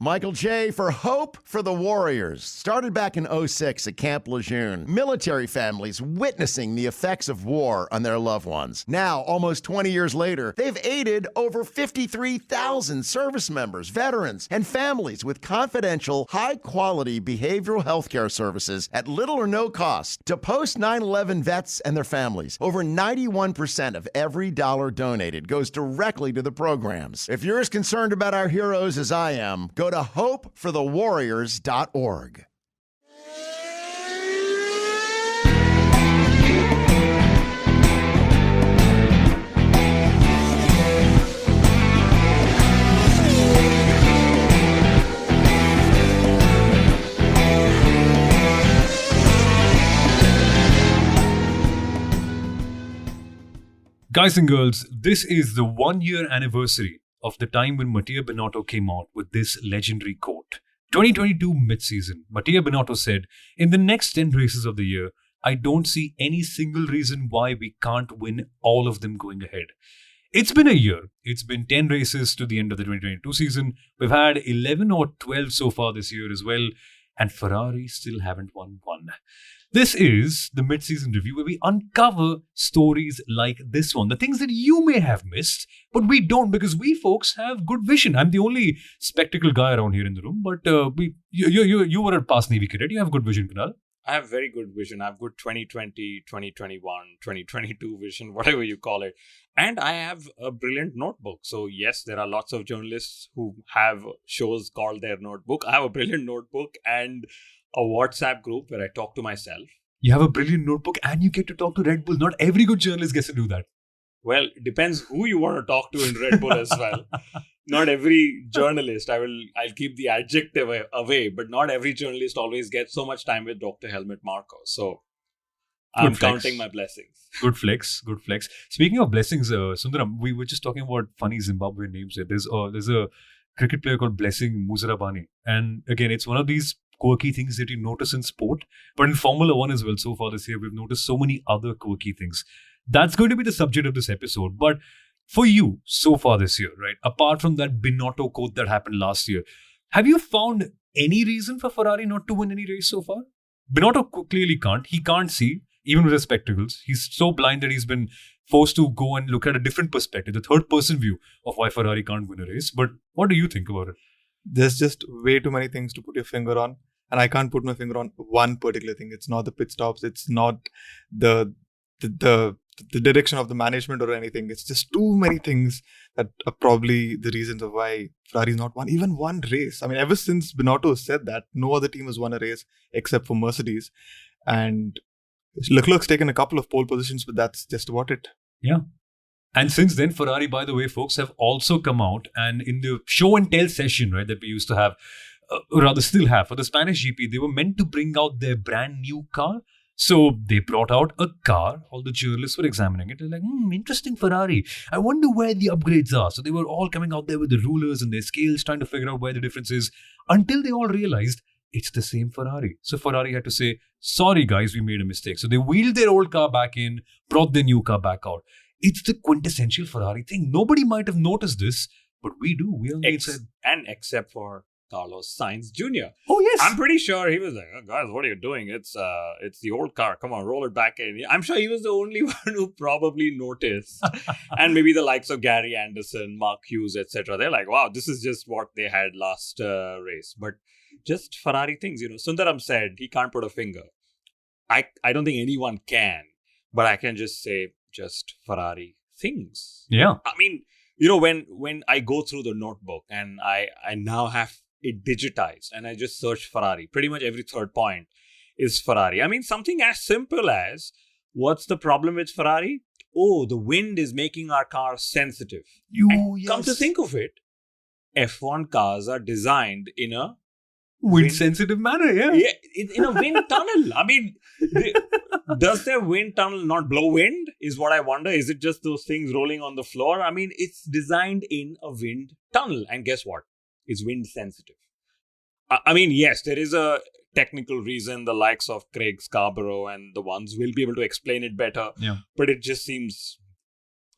Michael J. for Hope for the Warriors. Started back in '06 at Camp Lejeune. Military families witnessing the effects of war on their loved ones. Now, almost 20 years later, they've aided over 53,000 service members, veterans, and families with confidential, high-quality behavioral health care services at little or no cost to post 9/11 vets and their families. Over 91% of every dollar donated goes directly to the programs. If you're as concerned about our heroes as I am, go to hopeforthewarriors.org. Guys and girls, this is the 1-year anniversary of the time when Mattia Binotto came out with this legendary quote. 2022 mid-season, Mattia Binotto said, "In the next 10 races of the year, I don't see any single reason why we can't win all of them going ahead." It's been a year. It's been 10 races to the end of the 2022 season. We've had 11 or 12 so far this year as well, and Ferrari still haven't won one. This is the mid-season review where we uncover stories like this one. The things that you may have missed, but we don't because we folks have good vision. I'm the only spectacle guy around here in the room, but you were a past Navy cadet. You have good vision, Kunal. I have very good vision. I have good 2020, 2021, 2022 vision, whatever you call it. And I have a brilliant notebook. So yes, there are lots of journalists who have shows called their notebook. I have a brilliant notebook and a WhatsApp group where I talk to myself. You have a brilliant notebook and you get to talk to Red Bull. Not every good journalist gets to do that. Well, it depends who you want to talk to in Red Bull as well. Not every journalist, I'll keep the adjective away, but not every journalist always gets so much time with Dr. Helmut Marko. So I'm counting my blessings. Good flex. Speaking of blessings, Sundaram, we were just talking about funny Zimbabwean names here. There's a cricket player called Blessing Muzarabani. And again, it's one of these quirky things that you notice in sport, but in Formula One as well. So far this year, we've noticed so many other quirky things. That's going to be the subject of this episode. But for you, so far this year, right, apart from that Binotto quote that happened last year, have you found any reason for Ferrari not to win any race so far? Binotto clearly can't. He can't see, even with his spectacles. He's so blind that he's been forced to go and look at a different perspective, the third-person view of why Ferrari can't win a race. But what do you think about it? There's just way too many things to put your finger on. And I can't put my finger on one particular thing. It's not the pit stops. It's not the direction of the management or anything. It's just too many things that are probably the reasons of why Ferrari's not won even one race. I mean, ever since Binotto said that, no other team has won a race except for Mercedes. And Leclerc's taken a couple of pole positions, but that's just about it. Yeah. And since then, Ferrari, by the way, folks, have also come out and in the show and tell session, right, that we used to have, rather still have, for the Spanish GP, they were meant to bring out their brand new car. So they brought out a car. All the journalists were examining it. They're like, interesting Ferrari. I wonder where the upgrades are. So they were all coming out there with the rulers and their scales, trying to figure out where the difference is, until they all realized it's the same Ferrari. So Ferrari had to say, sorry guys, we made a mistake. So they wheeled their old car back in, brought their new car back out. It's the quintessential Ferrari thing. Nobody might have noticed this, but we do. We on the inside. And except for Carlos Sainz Jr. Oh, yes. I'm pretty sure he was like, oh, guys, what are you doing? It's the old car. Come on, roll it back in. I'm sure he was the only one who probably noticed. And maybe the likes of Gary Anderson, Mark Hughes, etc. They're like, wow, this is just what they had last race. But just Ferrari things, Sundaram said he can't put a finger. I don't think anyone can, but I can just say just Ferrari things. Yeah. I mean, when I go through the notebook and I now have it digitized and I just search Ferrari, pretty much every third point is Ferrari. I mean, something as simple as, what's the problem with Ferrari? Oh, the wind is making our car sensitive. Come to think of it, F1 cars are designed in a wind-sensitive manner, yeah. In a wind tunnel. I mean, does their wind tunnel not blow wind? Is what I wonder. Is it just those things rolling on the floor? I mean, it's designed in a wind tunnel. And guess what? It's wind sensitive. I mean, yes, there is a technical reason. The likes of Craig Scarborough and the ones will be able to explain it better. Yeah. But it just seems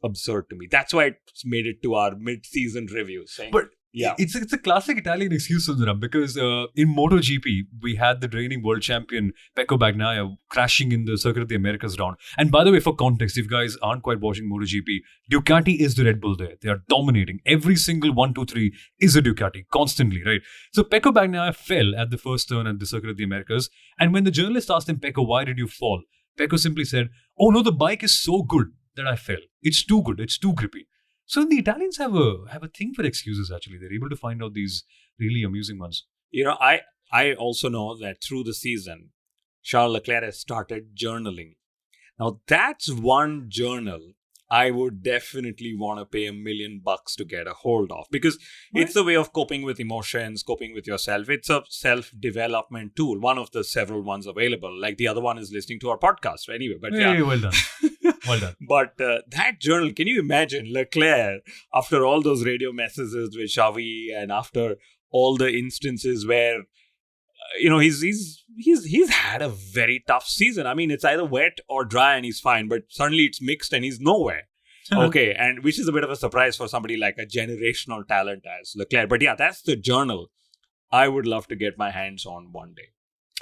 absurd to me. That's why it's made it to our mid-season review. But Yeah. It's a classic Italian excuse, Sundaram, because in MotoGP, we had the reigning world champion Pecco Bagnaia crashing in the Circuit of the Americas round. And by the way, for context, if you guys aren't quite watching MotoGP, Ducati is the Red Bull there. They are dominating. Every single 1, 2, 3 is a Ducati, constantly, right? So Pecco Bagnaia fell at the first turn at the Circuit of the Americas. And when the journalist asked him, Pecco, why did you fall? Pecco simply said, oh no, the bike is so good that I fell. It's too good. It's too grippy. So the Italians have a thing for excuses, actually. They're able to find out these really amusing ones. I also know that through the season, Charles Leclerc has started journaling. Now, that's one journal I would definitely want to pay $1 million to get a hold of, because it's a way of coping with emotions, coping with yourself. It's a self-development tool, one of the several ones available. Like the other one is listening to our podcast. Anyway, but Hey, well done. Well done. But that journal, can you imagine Leclerc, after all those radio messages with Xavi and after all the instances where, he's had a very tough season. I mean, it's either wet or dry and he's fine, but suddenly it's mixed and he's nowhere. Okay, and which is a bit of a surprise for somebody like a generational talent as Leclerc. But yeah, that's the journal I would love to get my hands on one day.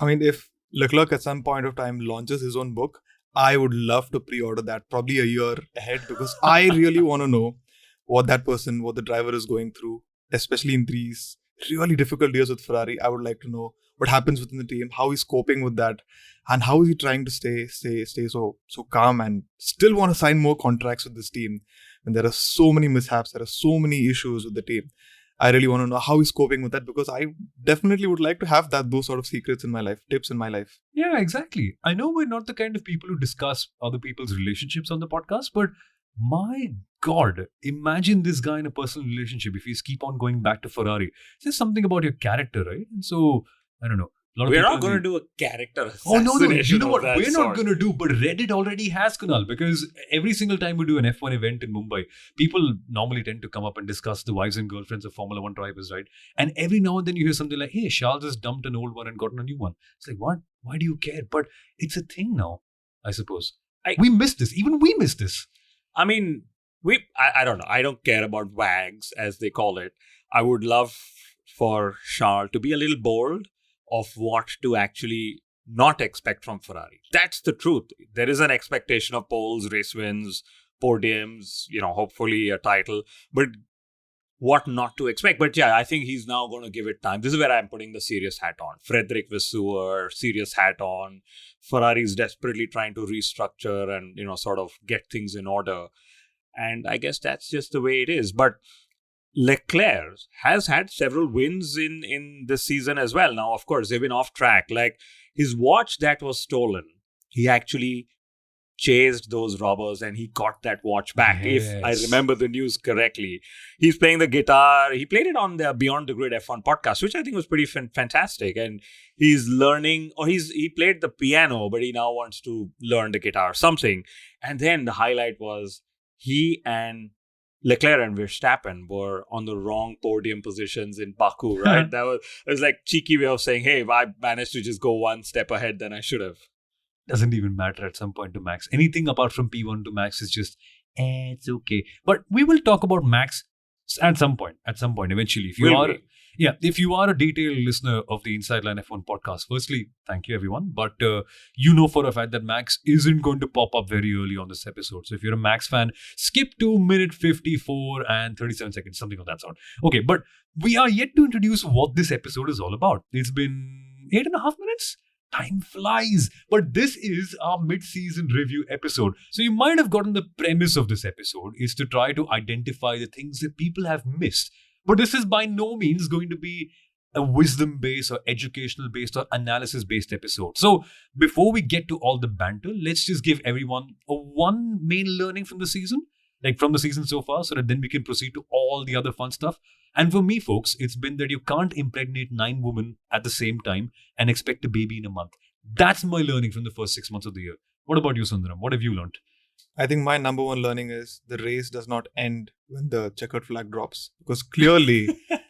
I mean, if Leclerc at some point of time launches his own book, I would love to pre-order that probably a year ahead, because I really want to know what the driver is going through, especially in these really difficult years with Ferrari. I would like to know what happens within the team, how he's coping with that, and how is he trying to stay so calm and still want to sign more contracts with this team when there are so many mishaps, there are so many issues with the team. I really want to know how he's coping with that, because I definitely would like to have those sort of secrets in my life, tips in my life. Yeah, exactly. I know we're not the kind of people who discuss other people's relationships on the podcast, but my God, imagine this guy in a personal relationship if he's keep on going back to Ferrari. There's something about your character, right? And so, I don't know. We're not going to do a character assassination. Oh, no. You know what? We're sort. not going to do, but Reddit already has, Kunal, because every single time we do an F1 event in Mumbai, people normally tend to come up and discuss the wives and girlfriends of Formula 1 drivers, right? And every now and then you hear something like, hey, Charles has dumped an old one and gotten a new one. It's like, what? Why do you care? But it's a thing now, I suppose. We missed this. Even we missed this. I mean, I don't know. I don't care about wags, as they call it. I would love for Charles to be a little bold of what to actually not expect from Ferrari. That's the truth. There is an expectation of poles, race wins, podiums, hopefully a title, but what not to expect. But yeah, I think he's now going to give it time. This is where I'm putting the serious hat on. Frederick Vasseur, serious hat on. Ferrari is desperately trying to restructure and, sort of get things in order. And I guess that's just the way it is. But Leclerc has had several wins in this season as well. Now, of course, they've been off track. Like his watch that was stolen, he actually chased those robbers and he got that watch back. Yes. If I remember the news correctly, he's playing the guitar. He played it on the Beyond the Grid F1 podcast, which I think was pretty fantastic. And he's learning, or he played the piano, but he now wants to learn the guitar, something. And then the highlight was he and Leclerc and Verstappen were on the wrong podium positions in Baku, right? It was like cheeky way of saying, hey, I managed to just go one step ahead than I should have. Doesn't even matter at some point to Max. Anything apart from P1 to Max is just, it's okay. But we will talk about Max at some point, eventually. If you are a detailed listener of the Inside Line F1 podcast, firstly, thank you everyone. But you know for a fact that Max isn't going to pop up very early on this episode. So if you're a Max fan, skip to minute 54 and 37 seconds, something of that sort. Okay, but we are yet to introduce what this episode is all about. It's been 8.5 minutes. Time flies. But this is our mid-season review episode. So you might have gotten the premise of this episode is to try to identify the things that people have missed. But this is by no means going to be a wisdom-based or educational-based or analysis-based episode. So before we get to all the banter, let's just give everyone one main learning from the season, like from the season so far, so that then we can proceed to all the other fun stuff. And for me, folks, it's been that you can't impregnate 9 women at the same time and expect a baby in a month. That's my learning from the first 6 months of the year. What about you, Sundaram? What have you learned? I think my number one learning is the race does not end when the checkered flag drops, because clearly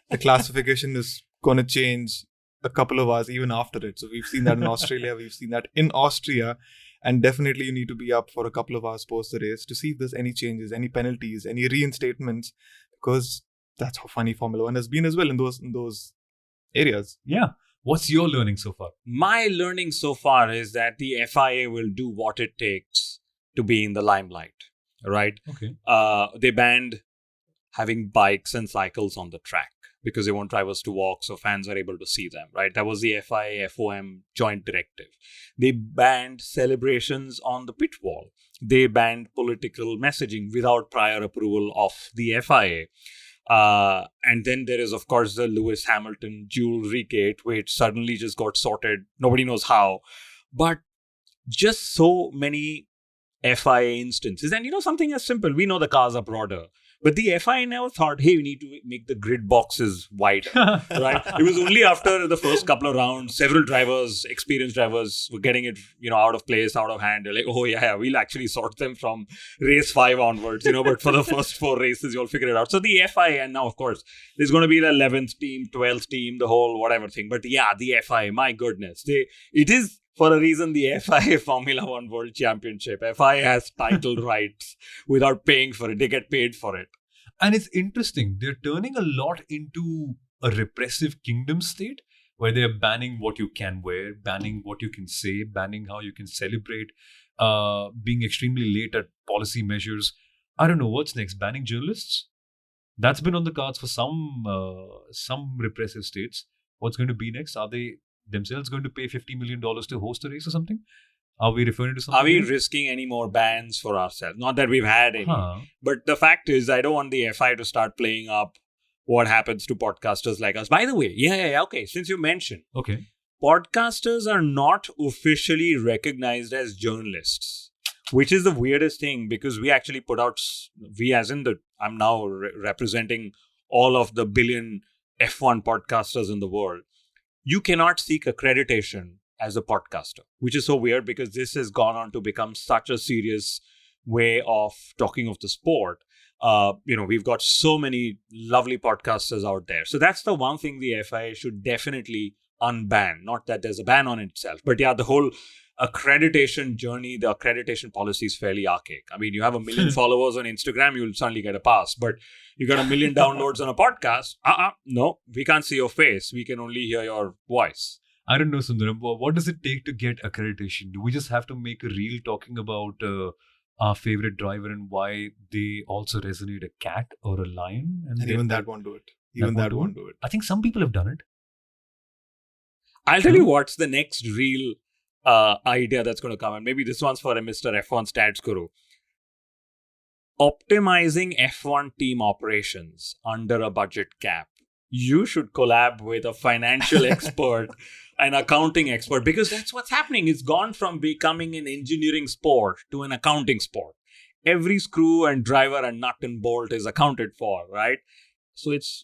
the classification is going to change a couple of hours even after it. So we've seen that in Australia, we've seen that in Austria, and definitely you need to be up for a couple of hours post the race to see if there's any changes, any penalties, any reinstatements, because that's how funny Formula One has been as well in those areas. Yeah. What's your learning so far? My learning so far is that the FIA will do what it takes to be in the limelight, right? Okay. They banned having bikes and cycles on the track because they want drivers to walk so fans are able to see them, right? That was the FIA FOM joint directive. They banned celebrations on the pit wall. They banned political messaging without prior approval of the FIA. And then there is, of course, the Lewis Hamilton jewelry gate, which suddenly just got sorted. Nobody knows how. But just so many FIA instances. And something as simple. We know the cars are broader. But the FIA never thought, hey, we need to make the grid boxes wider, right? It was only after the first couple of rounds, several drivers, experienced drivers, were getting it, out of place, out of hand. They're like, oh, yeah, we'll actually sort them from race 5 onwards, but for the first 4 races, you'll figure it out. So the FIA, and now, of course, there's going to be the 11th team, 12th team, the whole whatever thing. But yeah, the FIA, my goodness, it is... For a reason, the FIA Formula One World Championship. FIA has title rights without paying for it. They get paid for it. And it's interesting. They're turning a lot into a repressive kingdom state where they're banning what you can wear, banning what you can say, banning how you can celebrate, being extremely late at policy measures. I don't know what's next. Banning journalists? That's been on the cards for some repressive states. What's going to be next? Are they themselves going to pay $50 million to host a race or something? Are we referring to something? Are we risking any more bans for ourselves? Not that we've had any. But the fact is, I don't want the FI to start playing up what happens to podcasters like us. By the way, okay, since you mentioned. Okay. Podcasters are not officially recognized as journalists, which is the weirdest thing because we actually put out, I'm now representing all of the billion F1 podcasters in the world. You cannot seek accreditation as a podcaster, which is so weird because this has gone on to become such a serious way of talking of the sport. We've got so many lovely podcasters out there. So that's the one thing the FIA should definitely unban. Not that there's a ban on itself, but yeah, the whole accreditation journey, the accreditation policy is fairly archaic. I mean, you have 1 million followers on Instagram, you'll suddenly get a pass, but you got 1 million downloads on a podcast. No, we can't see your face. We can only hear your voice. I don't know, Sundaram. What does it take to get accreditation? Do we just have to make a reel talking about our favorite driver and why they also resonate a cat or a lion? And even that won't do it. Even that won't do it. I think some people have done it. I'll tell you what's the next real idea that's going to come. And maybe this one's for a Mr. F1 Stats Guru. Optimizing F1 team operations under a budget cap. You should collab with a financial expert, an accounting expert, because that's what's happening. It's gone from becoming an engineering sport to an accounting sport. Every screw and driver and nut and bolt is accounted for, right? So it's,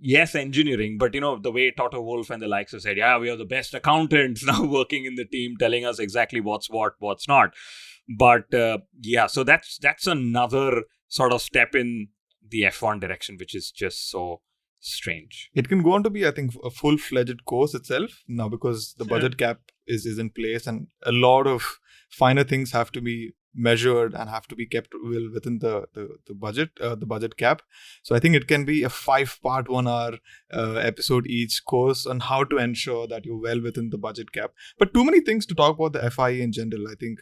yes, engineering, but, the way Toto Wolff and the likes have said, yeah, we are the best accountants now working in the team, telling us exactly what's what, what's not. But so that's another sort of step in the F1 direction, which is just so strange. It can go on to be, I think, a full-fledged course itself now because the budget cap is in place and a lot of finer things have to be measured and have to be kept well within the budget cap. So I think it can be a 5-part 1-hour episode each course on how to ensure that you're well within the budget cap. But too many things to talk about the FIA in general. I think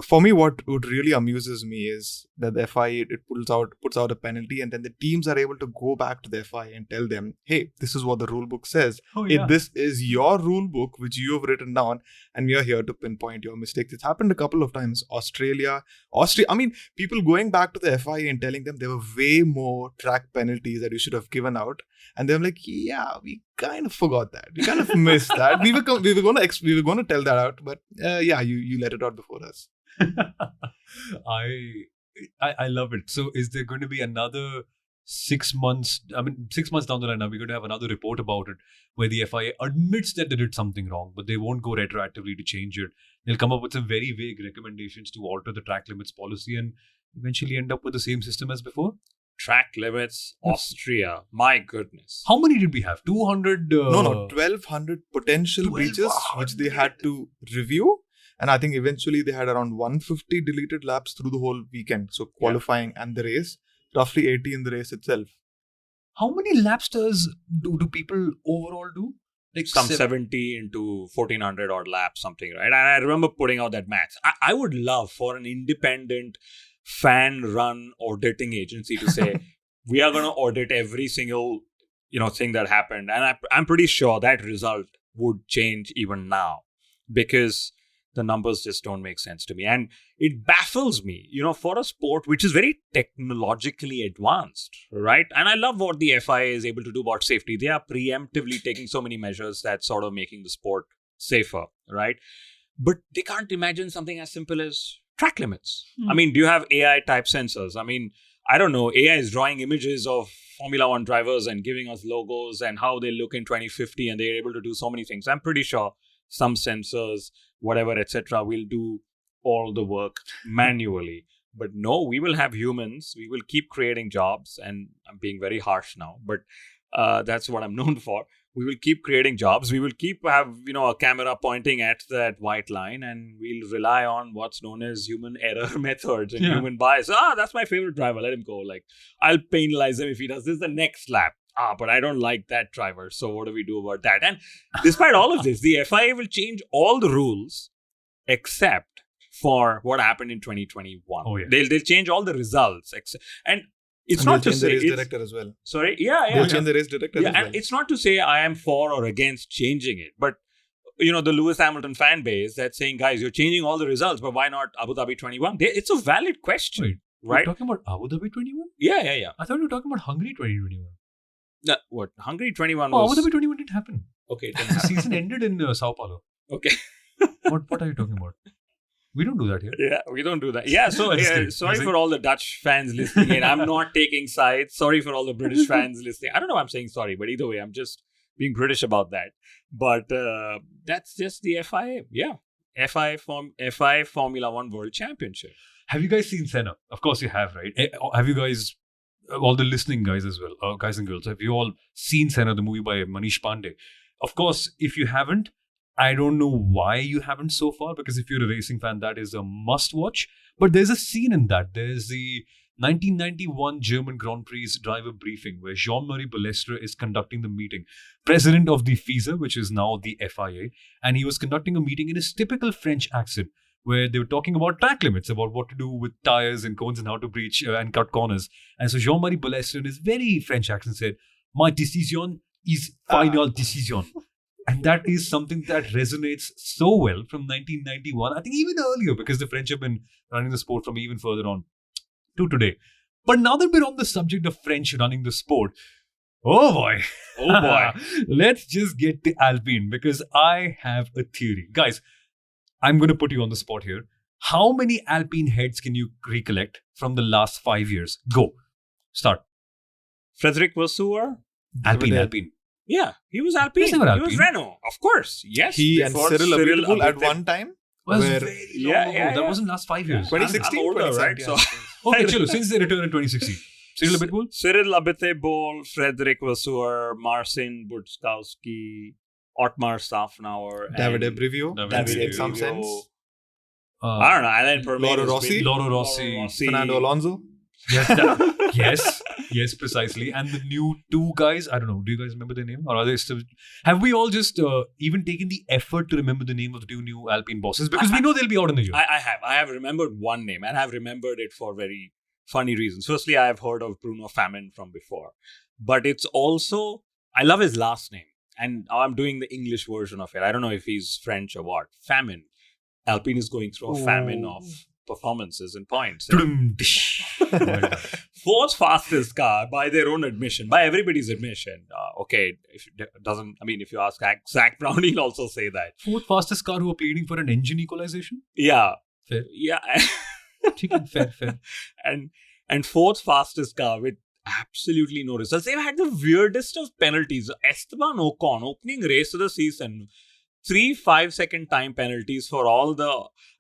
for me, what really amuses me is that the FIA it puts out a penalty, and then the teams are able to go back to the FIA and tell them, "Hey, this is what the rule book says. This is your rule book which you have written down, and we are here to pinpoint your mistakes." It's happened a couple of times. Austria. I mean, people going back to the FIA and telling them there were way more track penalties that you should have given out, and they're like, "Yeah, we kind of forgot that. We kind of missed that. We were going to tell that out, but you let it out before us." I love it. So is there going to be another 6 months? I mean, 6 months down the line, now we're going to have another report about it where the FIA admits that they did something wrong, but they won't go retroactively to change it. They'll come up with some very vague recommendations to alter the track limits policy and eventually end up with the same system as before. Track limits, Austria. My goodness. How many did we have? 200? No, 1,200 potential breaches which they had to review. And I think eventually they had around 150 deleted laps through the whole weekend. So qualifying and the race, roughly 80 in the race itself. How many laps do people overall do? Like Some 70 into 1400 odd laps, something, right? And I remember putting out that maths. I would love for an independent fan-run auditing agency to say, we are going to audit every single thing that happened. And I'm pretty sure that result would change even now, because the numbers just don't make sense to me. And it baffles me, for a sport which is very technologically advanced, right? And I love what the FIA is able to do about safety. They are preemptively taking so many measures that's sort of making the sport safer, right? But they can't imagine something as simple as track limits. I mean, do you have AI type sensors? I mean, I don't know. AI is drawing images of Formula One drivers and giving us logos and how they look in 2050, and they're able to do so many things. I'm pretty sure some sensors, whatever, etc., will do all the work manually. But no, we will have humans. We will keep creating jobs. And I'm being very harsh now, but that's what I'm known for. We will keep creating jobs. We will keep have a camera pointing at that white line, and we'll rely on what's known as human error methods and human bias. That's my favorite driver. Let him go. Like, I'll penalize him if he does this the next lap. But I don't like that driver. So what do we do about that? And despite all of this, the FIA will change all the rules except for what happened in 2021. Oh, yeah. They'll change all the results. And it's not to say... the race director as well. Sorry? Yeah. They'll change the race director as well. And it's not to say I am for or against changing it. But, the Lewis Hamilton fan base that's saying, guys, you're changing all the results, but why not Abu Dhabi 21? It's a valid question. Wait, right? You're talking about Abu Dhabi 21? Yeah. I thought you were talking about Hungary 2021. What? Hungary 21 Oh, was... Abu Dhabi 21 didn't happen. Okay. The season ended in Sao Paulo. Okay. What are you talking about? We don't do that here. Yeah, we don't do that. Yeah, so Just kidding. sorry for all the Dutch fans listening in. I'm not taking sides. Sorry for all the British fans listening. I don't know why I'm saying sorry, but either way, I'm just being British about that. But that's just the FIA. Yeah. FIA Formula One World Championship. Have you guys seen Senna? Of course you have, right? Have you guys, all the listening guys as well, guys and girls, have you all seen Senna, the movie by Manish Pandey? Of course, if you haven't, I don't know why you haven't so far, because if you're a racing fan, that is a must watch. But there's a scene in that. There's the 1991 German Grand Prix driver briefing where Jean-Marie Balestre is conducting the meeting, president of the FISA, which is now the FIA, and he was conducting a meeting in his typical French accent where they were talking about track limits, about what to do with tires and cones and how to breach and cut corners. And so Jean-Marie Balestre in his very French accent said, "My decision is final decision." And that is something that resonates so well from 1991. I think even earlier, because the French have been running the sport from even further on to today. But now that we're on the subject of French running the sport, oh boy. Let's just get to Alpine, because I have a theory. Guys, I'm going to put you on the spot here. How many Alpine heads can you recollect from the last 5 years? Go. Start. Frederic Vasseur? Alpine. Yeah, he was Alpine. He's never He was Alpine. Renault, of course. Yes. He and before Cyril Abiteboul at Abiteboul. one time. Was Where- very long ago. That wasn't last 5 years. 2016, I'm older, right? 2017, So Okay, chalo, since they returned in 2016. Cyril Abiteboul? Cyril Abiteboul, Frederic Vasseur, Marcin Budskowski, Otmar Safnauer, David and Ebrivio. David In some Ebrivio. sense. I don't know. Alain Permin. Lauro has Rossi. been- Lauro Rossi. Fernando Alonso. Yes, yes, precisely. And the new two guys, I don't know, do you guys remember their name? Or are they still... Have we all just even taken the effort to remember the name of the two new Alpine bosses? Because we know they'll be out in the year. I have remembered one name, and I've remembered it for very funny reasons. Firstly, I have heard of Bruno Famin from before, but it's also, I love his last name, and I'm doing the English version of it. I don't know if he's French or what. Famin. Alpine is going through a famine of performances and points. Fourth fastest car by their own admission, by everybody's admission. Okay, if it doesn't, I mean, if you ask Zach Brown, he'll also say that. Fourth fastest car who are pleading for an engine equalization? Yeah, Fair. yeah. Chicken, fair. and fourth fastest car with absolutely no results. They've had the weirdest of penalties. Esteban Ocon, opening race of the season, 3 5-second time penalties for all the...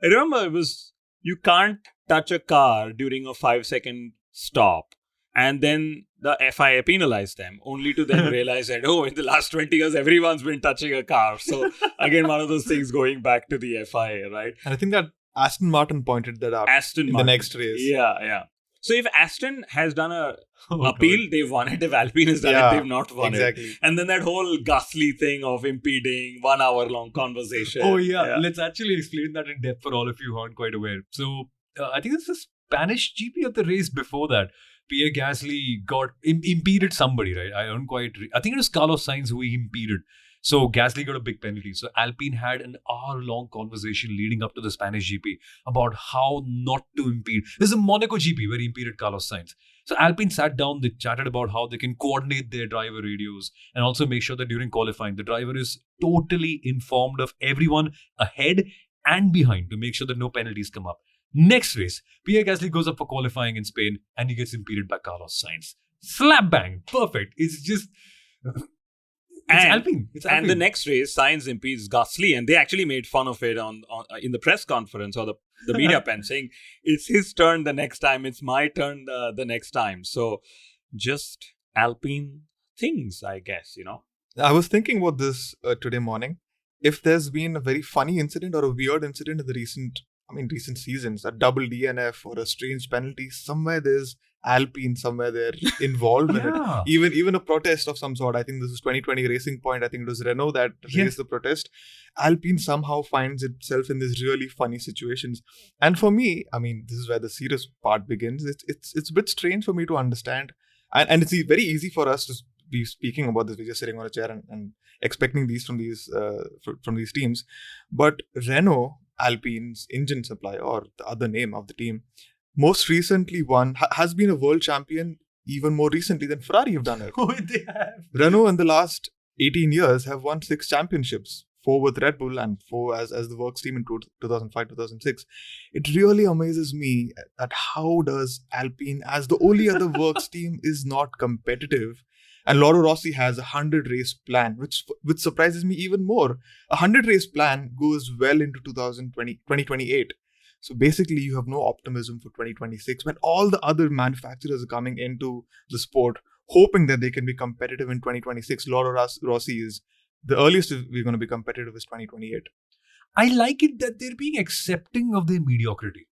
I remember it was, you can't touch a car during a 5-second stop. And then the FIA penalized them, only to then realize that, oh, in the last 20 years, everyone's been touching a car. So again, one of those things going back to the FIA, right? And I think that Aston Martin pointed that out Aston in Martin. the next race. Yeah. So if Aston has done a Oh, appeal, they've won it. If Alpine has done it, they've not won exactly. it. And then that whole Gasly thing of impeding 1 hour long conversation. Oh yeah. Let's actually explain that in depth for all of you who aren't quite aware. So I think it's the Spanish GP of the race before that. Pierre Gasly got impeded somebody, right? I think it was Carlos Sainz who he impeded. So Gasly got a big penalty. So Alpine had an hour-long conversation leading up to the Spanish GP about how not to impede. There's a Monaco GP where he impeded Carlos Sainz. So Alpine sat down, they chatted about how they can coordinate their driver radios and also make sure that during qualifying, the driver is totally informed of everyone ahead and behind to make sure that no penalties come up. Next race, Pierre Gasly goes up for qualifying in Spain and he gets impeded by Carlos Sainz. Slap bang, perfect. It's just... It's Alpine. And the next race, Sainz impedes Gasly, and they actually made fun of it on in the press conference or the media pen, saying it's his turn the next time, it's my turn the next time. So just Alpine things, I guess, I was thinking about this today morning. If there's been a very funny incident or a weird incident in the recent seasons, a double DNF or a strange penalty, somewhere there's Alpine somewhere there involved in it. Even a protest of some sort. I think this is 2020 Racing Point. I think it was Renault that raised the protest. Alpine somehow finds itself in these really funny situations. And for me, this is where the serious part begins. It's a bit strange for me to understand. And it's very easy for us to be speaking about this. We're just sitting on a chair and expecting these from these teams. But Renault, Alpine's engine supplier, or the other name of the team, most recently has been a world champion even more recently than Ferrari have done it. Oh, they have. Renault in the last 18 years have won 6 championships, 4 with Red Bull and 4 as the works team in 2005-2006. It really amazes me that how does Alpine, as the only other works team, is not competitive. And Loro Rossi has a 100-race plan, which surprises me even more. A 100-race plan goes well into 2028. So basically, you have no optimism for 2026 when all the other manufacturers are coming into the sport, hoping that they can be competitive in 2026. Loro Rossi is the earliest we're going to be competitive is 2028. I like it that they're being accepting of their mediocrity.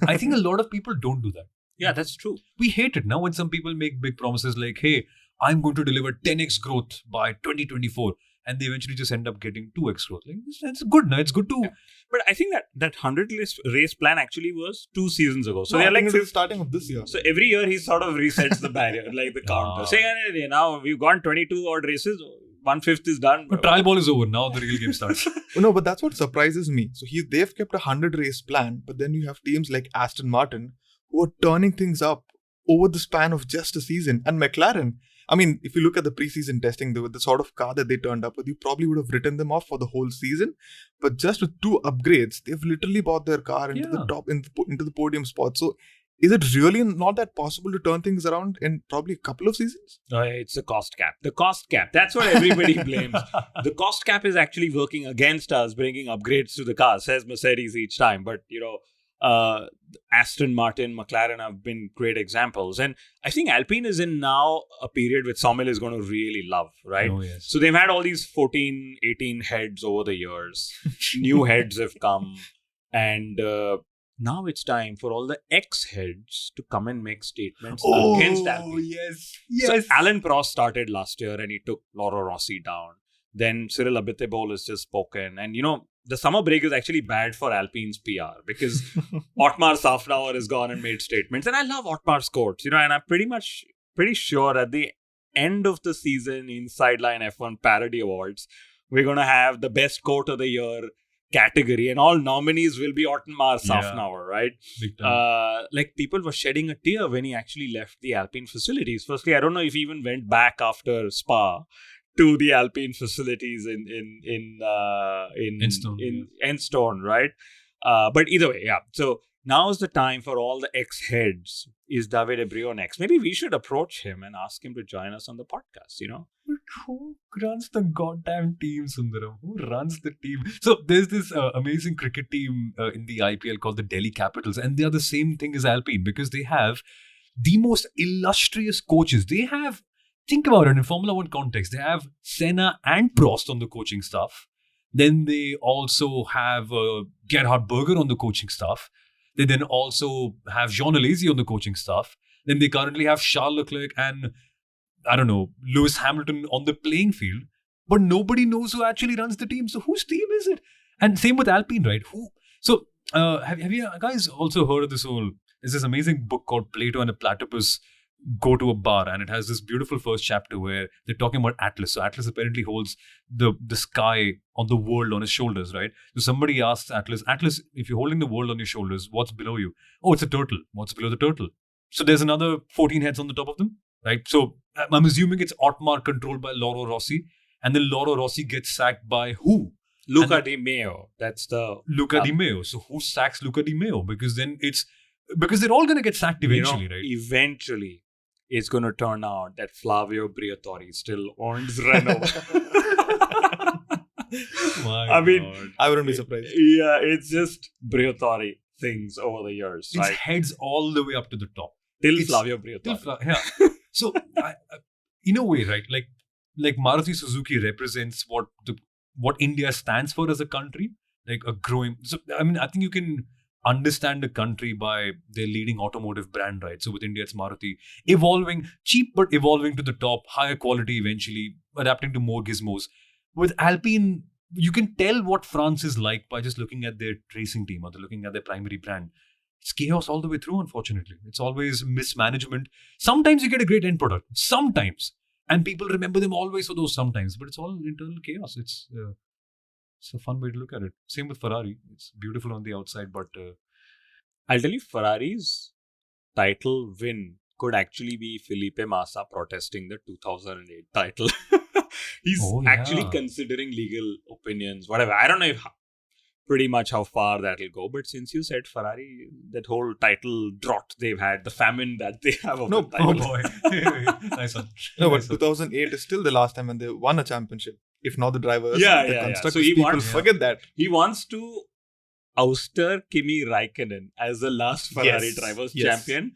I think a lot of people don't do that. Yeah, that's true. We hate it now when some people make big promises like, hey, I'm going to deliver 10x growth by 2024. And they eventually just end up getting 2x growth. Like, it's good now. It's good to... Yeah. But I think that 100-race plan actually was 2 seasons ago. So no, they're like... It's starting of this year. So every year he sort of resets the barrier, like the counter. Saying, now we've gone 22 odd raaces, 1/5 is done. But trial ball is over. Now the real game starts. No, but that's what surprises me. So they've kept a 100-race plan, but then you have teams like Aston Martin who are turning things up over the span of just a season. And McLaren... if you look at the preseason testing, the sort of car that they turned up with, you probably would have written them off for the whole season. But just with 2 upgrades, they've literally bought their car into the top, into the podium spot. So is it really not that possible to turn things around in probably a couple of seasons? It's the cost cap. The cost cap. That's what everybody blames. The cost cap is actually working against us, bringing upgrades to the car, says Mercedes each time. But, Aston Martin, McLaren have been great examples. And I think Alpine is in now a period which Sommel is going to really love, right? Oh, yes. So they've had all these 14, 18 heads over the years. New heads have come. And now it's time for all the ex-heads to come and make statements against Alpine. Oh, yes. So Alan Prost started last year and he took Loro Rossi down. Then Cyril Abiteboul has just spoken. And, the summer break is actually bad for Alpine's PR because Otmar Safnauer has gone and made statements. And I love Otmar's quotes, and I'm pretty sure at the end of the season in Sideline F1 Parody Awards, we're going to have the best quote of the year category and all nominees will be Otmar Safnauer, right? Like people were shedding a tear when he actually left the Alpine facilities. Firstly, I don't know if he even went back after Spa to the Alpine facilities in Enstone, right? But either way, yeah. So now is the time for all the ex-heads. Is David Ebreo next? Maybe we should approach him and ask him to join us on the podcast, But who runs the goddamn team, Sundaram? Who runs the team? So there's this amazing cricket team in the IPL called the Delhi Capitals, and they are the same thing as Alpine because they have the most illustrious coaches. They have... Think about it in Formula 1 context. They have Senna and Prost on the coaching staff. Then they also have Gerhard Berger on the coaching staff. They then also have Jean Alesi on the coaching staff. Then they currently have Charles Leclerc and, I don't know, Lewis Hamilton on the playing field. But nobody knows who actually runs the team. So whose team is it? And same with Alpine, right? So have you guys also heard of this whole... There's this amazing book called Plato and the Platypus Go to a Bar, and it has this beautiful first chapter where they're talking about Atlas. So Atlas apparently holds the sky on the world on his shoulders, right? So somebody asks Atlas, if you're holding the world on your shoulders, what's below you? Oh, it's a turtle. What's below the turtle? So there's another 14 heads on the top of them, right? So I'm assuming it's Otmar controlled by Lauro Rossi, and then Lauro Rossi gets sacked by who? Luca Di Meo. That's the... Luca Di Meo. So who sacks Luca Di Meo? Because they're all going to get sacked eventually, right? Eventually, it's going to turn out that Flavio Briatore still owns Renault. I mean, I wouldn't be surprised. Yeah, it's just Briatore things over the years. It's heads all the way up to the top. Till Flavio Briatore. Yeah. So, in a way, right? Like Maruti Suzuki represents what India stands for as a country, like a growing... So, I mean, I think you can understand the country by their leading automotive brand, right? So with India, it's Maruti. Evolving, cheap but evolving to the top, higher quality eventually, adapting to more gizmos. With Alpine, you can tell what France is like by just looking at their racing team or looking at their primary brand. It's chaos all the way through, unfortunately. It's always mismanagement. Sometimes you get a great end product. Sometimes. And people remember them always for those sometimes. But it's all internal chaos. It's a fun way to look at it. Same with Ferrari. It's beautiful on the outside, but... I'll tell you, Ferrari's title win could actually be Felipe Massa protesting the 2008 title. He's actually considering legal opinions, whatever. I don't know pretty much how far that will go, but since you said Ferrari, that whole title drought they've had, the famine that they have of the title. Oh boy. Nice one. No, but 2008 is still the last time when they won a championship. If not the drivers, the constructors, So people forget that. He wants to ouster Kimi Raikkonen as the last Ferrari drivers champion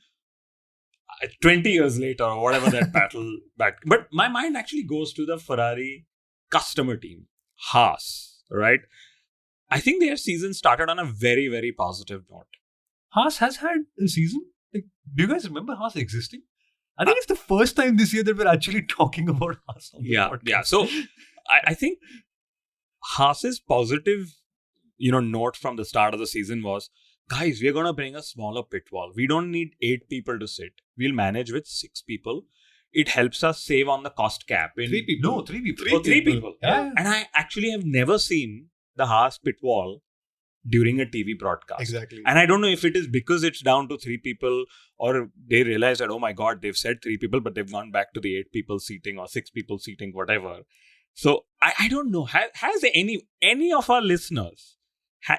20 years later or whatever that battle back. But my mind actually goes to the Ferrari customer team, Haas, right? I think their season started on a very, very positive note. Haas has had a season. Like, do you guys remember Haas existing? I think it's the first time this year that we're actually talking about Haas on the podcast. Yeah. So I think Haas's positive, note from the start of the season was, guys, we're going to bring a smaller pit wall. We don't need 8 people to sit. We'll manage with 6 people. It helps us save on the cost cap. 3 people. No, 3 people. 3 people. Yeah. And I actually have never seen the Haas pit wall during a TV broadcast. Exactly. And I don't know if it is because it's down to 3 people or they realize that, oh my God, they've said 3 people, but they've gone back to the 8 people seating or 6 people seating, whatever. So I don't know. Has any of our listeners,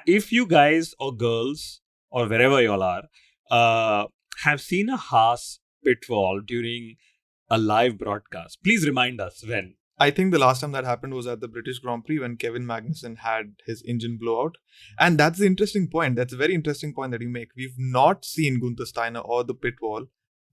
if you guys or girls or wherever you all are, have seen a Haas pit wall during a live broadcast, please remind us when. I think the last time that happened was at the British Grand Prix when Kevin Magnussen had his engine blowout. And that's the interesting point. That's a very interesting point that you make. We've not seen Gunther Steiner or the pit wall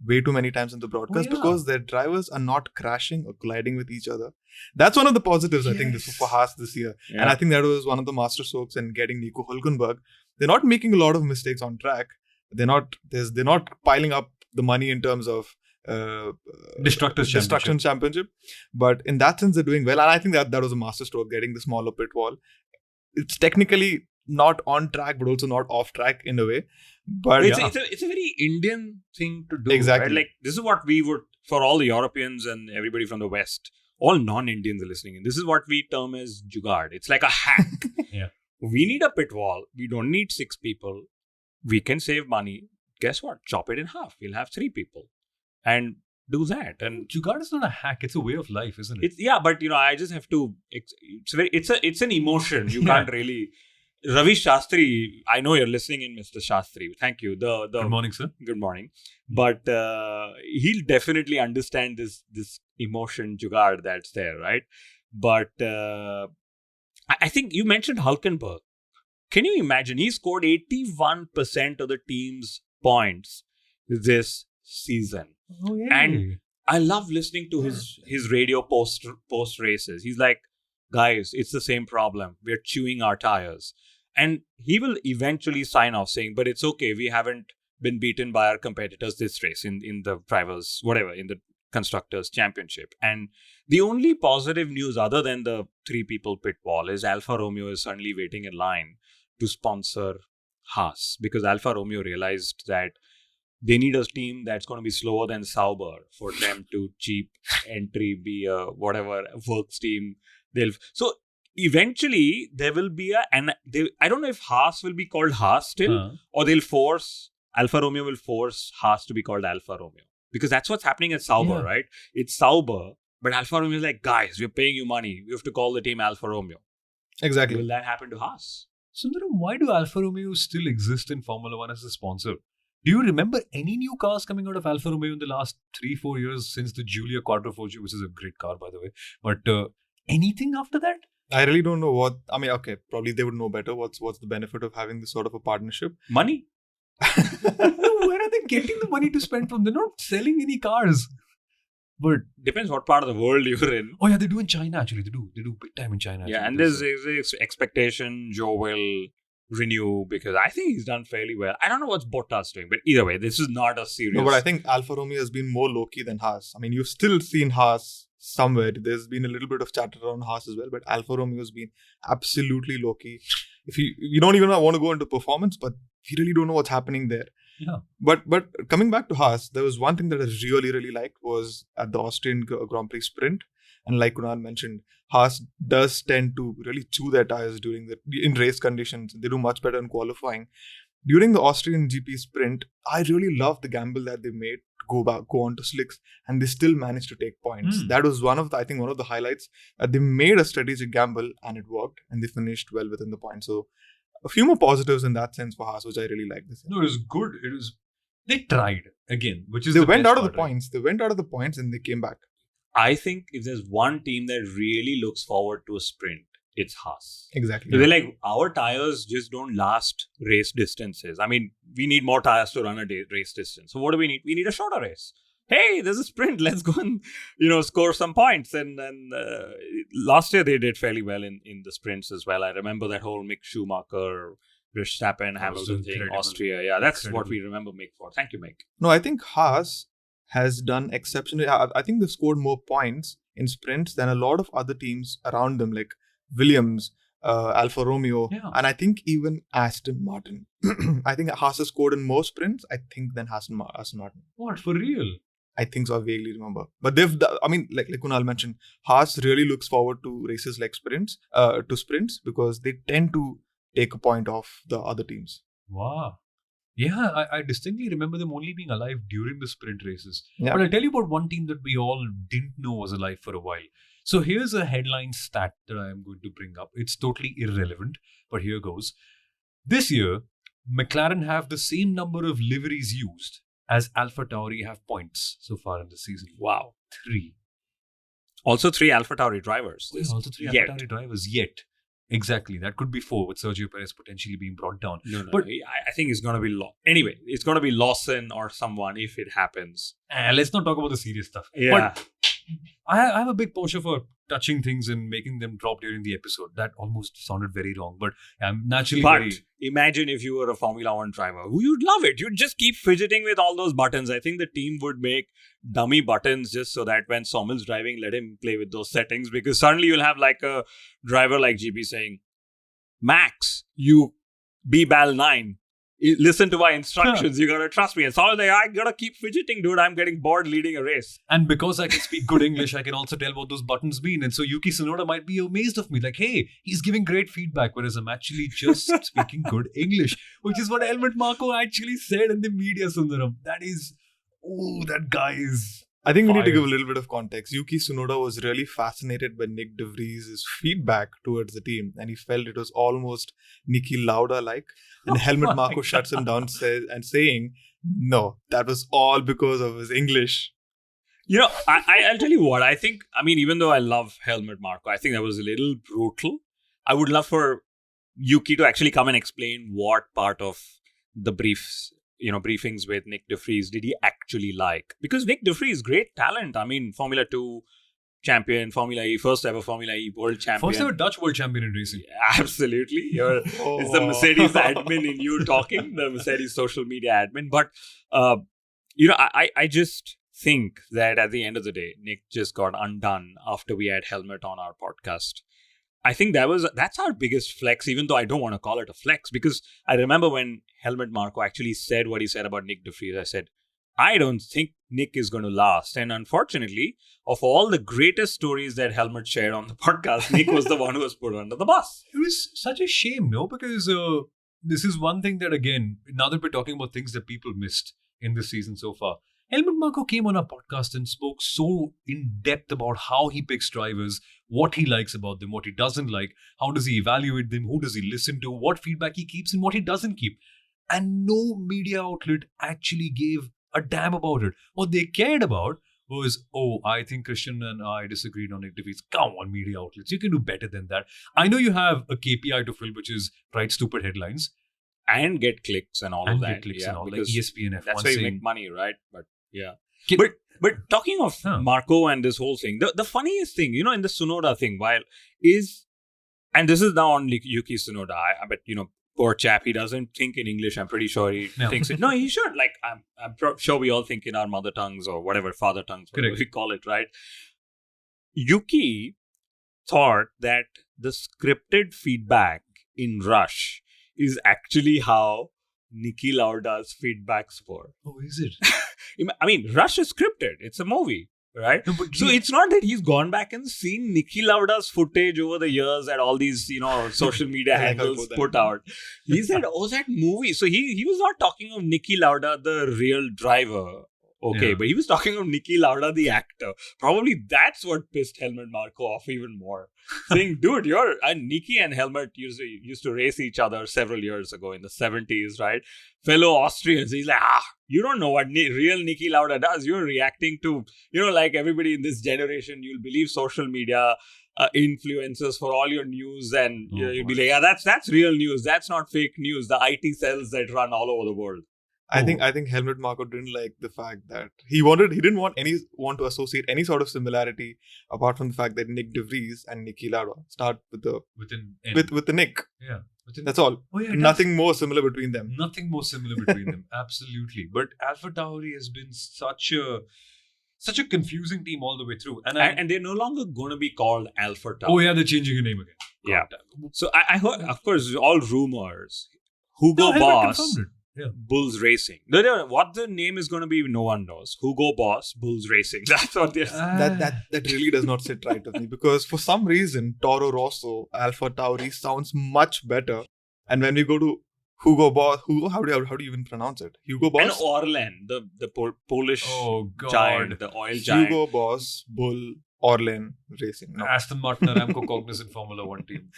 way too many times in the broadcast because their drivers are not crashing or colliding with each other. That's one of the positives, I think, for Haas this year. Yeah. And I think that was one of the master strokes in getting Nico Hülkenberg. They're not making a lot of mistakes on track. They're not piling up the money in terms of Destruction Championship. But in that sense, they're doing well. And I think that was a master stroke, getting the smaller pit wall. It's technically not on track, but also not off track in a way. But it's a very Indian thing to do. Exactly. Right? Like, this is what we would, for all the Europeans and everybody from the West, all non-Indians are listening in. This is what we term as jugaad. It's like a hack. Yeah. We need a pit wall. We don't need 6 people. We can save money. Guess what? Chop it in half. We'll have 3 people. And do that. And jugaad is not a hack; it's a way of life, isn't it? But I just have to. It's an emotion. You can't really. Ravi Shastri, I know you're listening in, Mr. Shastri. Thank you. Good morning, sir. Good morning. But he'll definitely understand this emotion jugaad that's there, right? But I think you mentioned Hülkenberg. Can you imagine? He scored 81% of the team's points this season. Oh, yeah. And I love listening to his radio post races. He's like, guys, it's the same problem. We're chewing our tires. And he will eventually sign off saying, but it's okay, we haven't been beaten by our competitors this race in the drivers, whatever, in the Constructors' Championship. And the only positive news other than the 3 people pit wall is Alfa Romeo is suddenly waiting in line to sponsor Haas, because Alfa Romeo realized that they need a team that's going to be slower than Sauber for them to cheap entry be a whatever works team. So eventually there will be I don't know if Haas will be called Haas still, or Alfa Romeo will force Haas to be called Alfa Romeo. Because that's what's happening at Sauber, right? It's Sauber, but Alfa Romeo is like, guys, we're paying you money. We have to call the team Alfa Romeo. Exactly. Will that happen to Haas? Sundaram, why do Alfa Romeo still exist in Formula 1 as a sponsor? Do you remember any new cars coming out of Alfa Romeo in the last 3-4 years since the Giulia Quattrofoglio, which is a great car, by the way? But anything after that? I really don't know what. I mean, okay, probably they would know better. What's the benefit of having this sort of a partnership? Money. No, where are they getting the money to spend from? They're not selling any cars. But depends what part of the world you're in. Oh yeah, they do in China actually. They do big time in China. Yeah, and there's expectation Joe will renew because I think he's done fairly well. I don't know what's Bottas doing, but either way, this is not a serious. No, but I think Alfa Romeo has been more low-key than Haas. I mean, you've still seen Haas somewhere. There's been a little bit of chatter around Haas as well, but Alfa Romeo has been absolutely low-key. If you don't even want to go into performance, but you really don't know what's happening there. Yeah. But coming back to Haas, there was one thing that I really liked was at the Austrian Grand Prix sprint, and like Kunal mentioned, Haas does tend to really chew their tires in race conditions. They do much better in qualifying. During the Austrian GP sprint, I really loved the gamble that they made to go on to slicks, and they still managed to take points. That was one of the highlights. They made a strategic gamble and it worked, and they finished well within the points. So a few more positives in that sense for Haas, which I really like this year. No, it was good. They tried again, which is they went out of the points. They went out of the points and they came back. I think if there's one team that really looks forward to a sprint, it's Haas. Exactly. So they're like, our tires just don't last race distances. I mean, we need more tires to run a race distance. So what do we need? We need a shorter race. Hey, there's a sprint. Let's go and score some points. And last year they did fairly well in the sprints as well. I remember that whole Mick Schumacher, Verstappen, Hamilton thing, Austria. Yeah, that's what we remember Mick for. Thank you, Mick. No, I think Haas has done exceptionally. I think they've scored more points in sprints than a lot of other teams around them, like Williams, Alfa Romeo, and I think even Aston Martin. I think Haas has scored in more sprints, I think, than Aston Martin. What, for real? I think so. I vaguely remember. But like Kunal mentioned, Haas really looks forward to races like sprints because they tend to take a point off the other teams. Wow. Yeah, I distinctly remember them only being alive during the sprint races. Yeah. But I'll tell you about one team that we all didn't know was alive for a while. So here's a headline stat that I am going to bring up. It's totally irrelevant, but here goes. This year, McLaren have the same number of liveries used as AlphaTauri have points so far in the season. Wow. 3. Also 3 AlphaTauri drivers. Also 3 AlphaTauri drivers yet. Exactly. That could be 4 with Sergio Perez potentially being brought down. No. But I think it's going to be anyway, it's going to be Lawson or someone if it happens. Let's not talk about the serious stuff. Yeah. But I have a big penchant for touching things and making them drop during the episode. That almost sounded very wrong, but I'm naturally imagine if you were a Formula 1 driver. You'd love it. You'd just keep fidgeting with all those buttons. I think the team would make dummy buttons just so that when Sommel's driving, let him play with those settings, because suddenly you'll have like a driver like GP saying, Max, you B-Bal 9. Listen to my instructions. You gotta trust me. And so I gotta keep fidgeting, dude. I'm getting bored leading a race. And because I can speak good English, I can also tell what those buttons mean. And so Yuki Tsunoda might be amazed of me, like, hey, he's giving great feedback, whereas I'm actually just speaking good English, which is what Helmut Marko actually said in the media, Sundaram. That guy is. I think we need to give a little bit of context. Yuki Tsunoda was really fascinated by Nick De Vries' feedback towards the team, and he felt it was almost Niki Lauda-like. And Helmut Marko shuts him down saying, no, that was all because of his English. I'll tell you what, I think, even though I love Helmut Marko, I think that was a little brutal. I would love for Yuki to actually come and explain what part of the briefings with Nick De Vries did he actually like? Because Nick De Vries, great talent. Formula 2, champion, Formula E, first ever Formula E world champion. First ever Dutch world champion in racing. Absolutely. It's the Mercedes admin in you talking, the Mercedes social media admin. But, I just think that at the end of the day, Nick just got undone after we had Helmut on our podcast. I think that's our biggest flex, even though I don't want to call it a flex, because I remember when Helmut Marko actually said what he said about Nick de Vries, I said, I don't think Nick is going to last. And unfortunately, of all the greatest stories that Helmut shared on the podcast, Nick was the one who was put under the bus. It was such a shame, no? Because this is one thing that, again, now that we're talking about things that people missed in this season so far, Helmut Marko came on our podcast and spoke so in depth about how he picks drivers, what he likes about them, what he doesn't like, how does he evaluate them, who does he listen to, what feedback he keeps and what he doesn't keep. And no media outlet actually gave a damn about it. What they cared about was, I think Christian and I disagreed on Nick de Vries. Come on, media outlets, you can do better than that. I know you have a KPI to fill, which is write stupid headlines. And get clicks and all of that. Get clicks and all, like ESPN F1 that's where you make money, right? But yeah. But talking of Marko and this whole thing, the funniest thing, in the Tsunoda thing, and this is now on Yuki Tsunoda, I bet, poor chap, he doesn't think in English. I'm pretty sure he thinks it. No, he should. Like, I'm sure we all think in our mother tongues or whatever, father tongues, whatever we call it, right? Yuki thought that the scripted feedback in Rush is actually how Niki Lauda's feedbacks were. Oh, is it? I mean, Rush is scripted. It's a movie, right? No, so it's not that he's gone back and seen Niki Lauda's footage over the years that all these, social media handles put out. He said, that movie. So he was not talking of Niki Lauda, the real driver. Okay, but he was talking of Niki Lauda, the actor. Probably that's what pissed Helmut Marko off even more. Saying, dude, Niki and Helmut used to race each other several years ago in the 70s, right? Fellow Austrians. He's like, you don't know what real Niki Lauda does. You're reacting to, like everybody in this generation, you'll believe social media influencers for all your news, and you'll be like, that's real news. That's not fake news. The IT cells that run all over the world. I think Helmut Marko didn't like the fact that he didn't want to associate any sort of similarity apart from the fact that Nick de Vries and Niki Lauda start with the Nick. Yeah. That's all. Oh, yeah, nothing more similar between them. Nothing more similar between them. Absolutely. But AlphaTauri has been such a confusing team all the way through. And they're no longer going to be called AlphaTauri. Oh yeah, they're changing the name again. Yeah. So I heard, of course, all rumors. Hugo Boss. Yeah. Bulls Racing. What the name is going to be, no one knows. Hugo Boss, Bulls Racing. That's what they're saying. That really does not sit right with me, because for some reason, Toro Rosso, Alpha-Tauri sounds much better. And when we go to Hugo Boss, how do you even pronounce it? Hugo Boss? And Orlen, the Polish giant, the oil giant. Hugo Boss, Bull, Orlen Racing. No. Aston Martin, Aramco Cognizant Formula 1 team.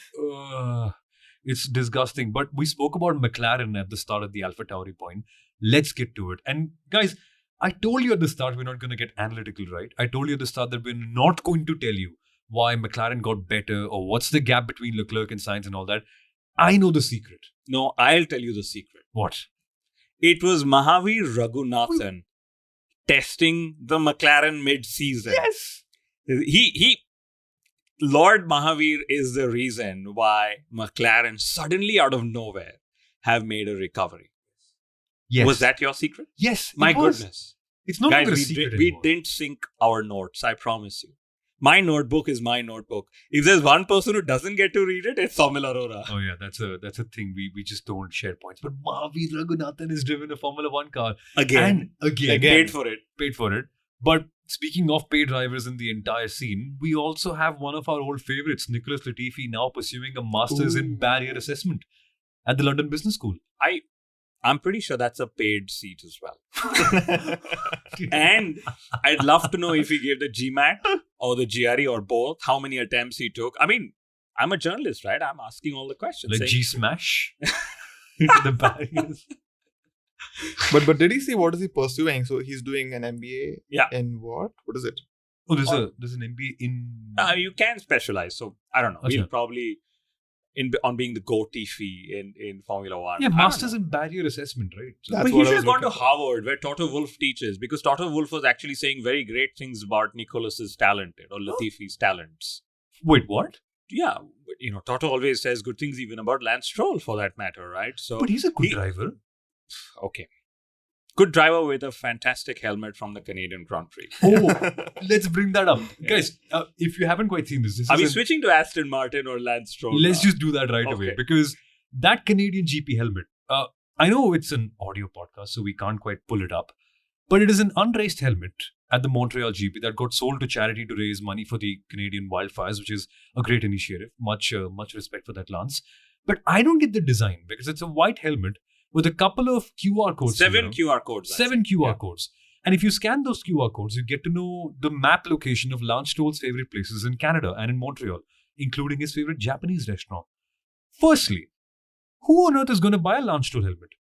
It's disgusting. But we spoke about McLaren at the start of the AlphaTauri point. Let's get to it. And guys, I told you at the start we're not going to get analytical, right? I told you at the start that we're not going to tell you why McLaren got better or what's the gap between Leclerc and Sainz and all that. I know the secret. No, I'll tell you the secret. What? It was Mahavir Raghunathan testing the McLaren mid-season. Yes. Lord Mahavir is the reason why McLaren suddenly out of nowhere have made a recovery. Yes. Was that your secret? Yes. My goodness. It's not a secret we didn't sync our notes, I promise you. My notebook is my notebook. If there's one person who doesn't get to read it, it's Saumil Arora. Oh yeah, that's a thing. We just don't share points. But Mahavir Raghunathan has driven a Formula 1 car. Again. Paid for it. But speaking of paid drivers in the entire scene, we also have one of our old favorites, Nicholas Latifi, now pursuing a master's in barrier assessment at the London Business School. I'm pretty sure that's a paid seat as well. And I'd love to know if he gave the GMAT or the GRE or both, how many attempts he took. I mean, I'm a journalist, right? I'm asking all the questions. Like G-Smash? The barriers. But did he say what is he pursuing? So he's doing an MBA in what? What is it? Oh, there's an MBA in... You can specialize. So I don't know. We'll probably... on being the goatee in Formula One. Yeah, I don't masters know. in barrier assessment, right? So That's But he what I should was have gone to looking for. Harvard, where Toto Wolff teaches, because Toto Wolff was actually saying very great things about Nicholas's talent or Latifi's talents. wait, what? Yeah, but, Toto always says good things even about Lance Stroll, for that matter, right? So, But he's a good he- driver. okay, good driver with a fantastic helmet from the Canadian Grand Prix. Oh, let's bring that up, guys. If you haven't quite seen this Are is we an- switching to Aston Martin or Lance Stroll? Let's now? just do that right away Okay. because that Canadian GP helmet. I know it's an audio podcast, so we can't quite pull it up, but it is an unraced helmet at the Montreal GP that got sold to charity to raise money for the Canadian wildfires, which is a great initiative. Much respect for that, Lance. But I don't get the design because it's a white helmet with a couple of QR codes. 7 QR codes. I 7 think. QR Yeah. codes. And if you scan those QR codes, you get to know the map location of Lance Stroll's favorite places in Canada and in Montreal, including his favorite Japanese restaurant. Firstly, who on earth is going to buy a Lance Stroll helmet?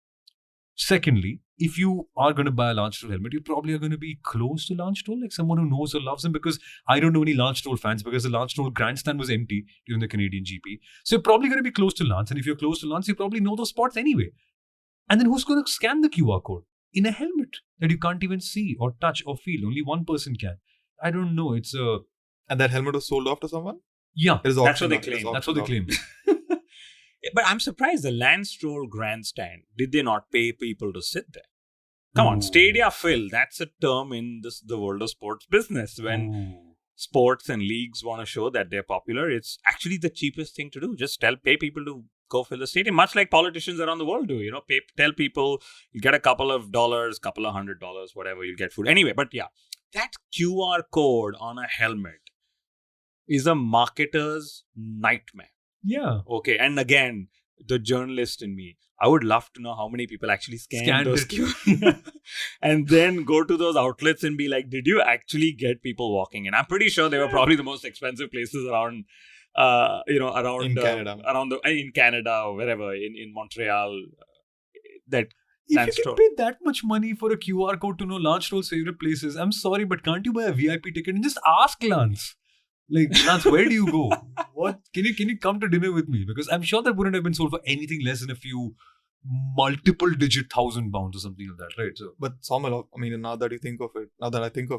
Secondly, if you are going to buy a Lance Stroll helmet, you probably are going to be close to Lance Stroll, like someone who knows or loves him, because I don't know any Lance Stroll fans because the Lance Stroll grandstand was empty during the Canadian GP. So you're probably going to be close to Lance. And if you're close to Lance, you probably know those spots anyway. And then who's going to scan the QR code in a helmet that you can't even see or touch or feel? Only one person can. I don't know. It's a... And that helmet was sold off to someone? Yeah, It is That's what auctioned they off. It is claim. that's what they auctioned claim. But I'm surprised the Lance Stroll grandstand, did they not pay people to sit there? Come on, Ooh. stadia fill. That's a term in the world of sports business. When Ooh. sports and leagues want to show that they're popular, it's actually the cheapest thing to do. Just pay people to go fill the stadium, much like politicians around the world do. Tell people you get a couple of dollars, couple of $100, whatever, you'll get food. Anyway, but yeah, that QR code on a helmet is a marketer's nightmare. Yeah. Okay, and again, the journalist in me, I would love to know how many people actually scanned Scanned those it. QR and then go to those outlets and be like, did you actually get people walking in? I'm pretty sure they were probably the most expensive places around, around In Canada. in Canada or wherever, in Montreal. That If Lance you Stroll. can pay that much money for a QR code to know Lance Stroll's favorite places, I'm sorry, but can't you buy a VIP ticket and just ask Lance? Like, Lance, where do you go? What can you come to dinner with me? Because I'm sure that wouldn't have been sold for anything less than a few multiple digit £1,000 or something like that, right? So But Saumil, I mean, now that I think of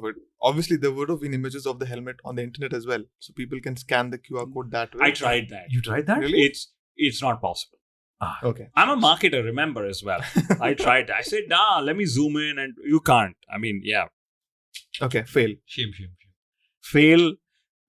it, obviously there would have been images of the helmet on the internet as well. So people can scan the QR code that way. I tried that. you tried that? Really? It's not possible. Ah, Okay. I'm a marketer, remember, as well. I tried that. I said, let me zoom in, and you can't. I mean, yeah. Okay, fail. shame. Fail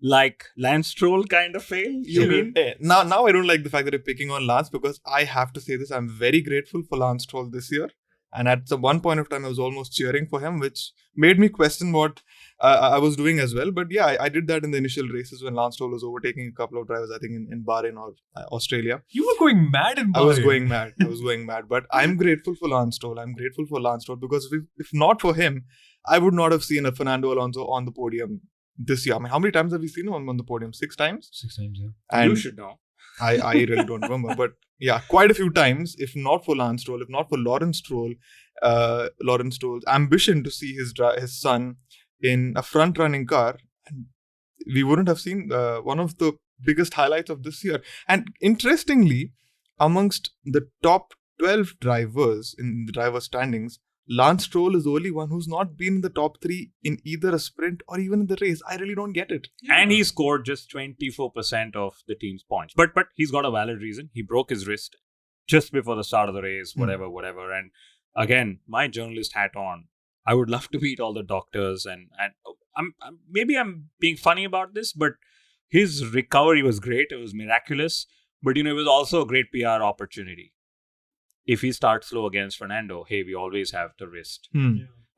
like Lance Stroll kind of fail, you mean? Now I don't like the fact that you're picking on Lance, because I have to say this. I'm very grateful for Lance Stroll this year. And at some one point of time, I was almost cheering for him, which made me question what I was doing as well. But yeah, I did that in the initial races when Lance Stroll was overtaking a couple of drivers, I think in Bahrain or Australia. You were going mad in I was Bahrain. going mad. But I'm grateful for Lance Stroll. Because if not for him, I would not have seen a Fernando Alonso on the podium this year. I mean, how many times have we seen him on the podium? 6 times? 6 times, yeah. And You should know. I really don't remember. But yeah, quite a few times, if not for Lance Stroll, if not for Lawrence Stroll's ambition to see his son in a front-running car, we wouldn't have seen one of the biggest highlights of this year. And interestingly, amongst the top 12 drivers in the driver standings, Lance Stroll is the only one who's not been in the top 3 in either a sprint or even in the race. I really don't get it. And he scored just 24% of the team's points. But he's got a valid reason. He broke his wrist just before the start of the race, whatever. And again, my journalist hat on. I would love to meet all the doctors, and maybe I'm being funny about this, but his recovery was great. It was miraculous. But it was also a great PR opportunity. If he starts slow against Fernando, hey, we always have the wrist.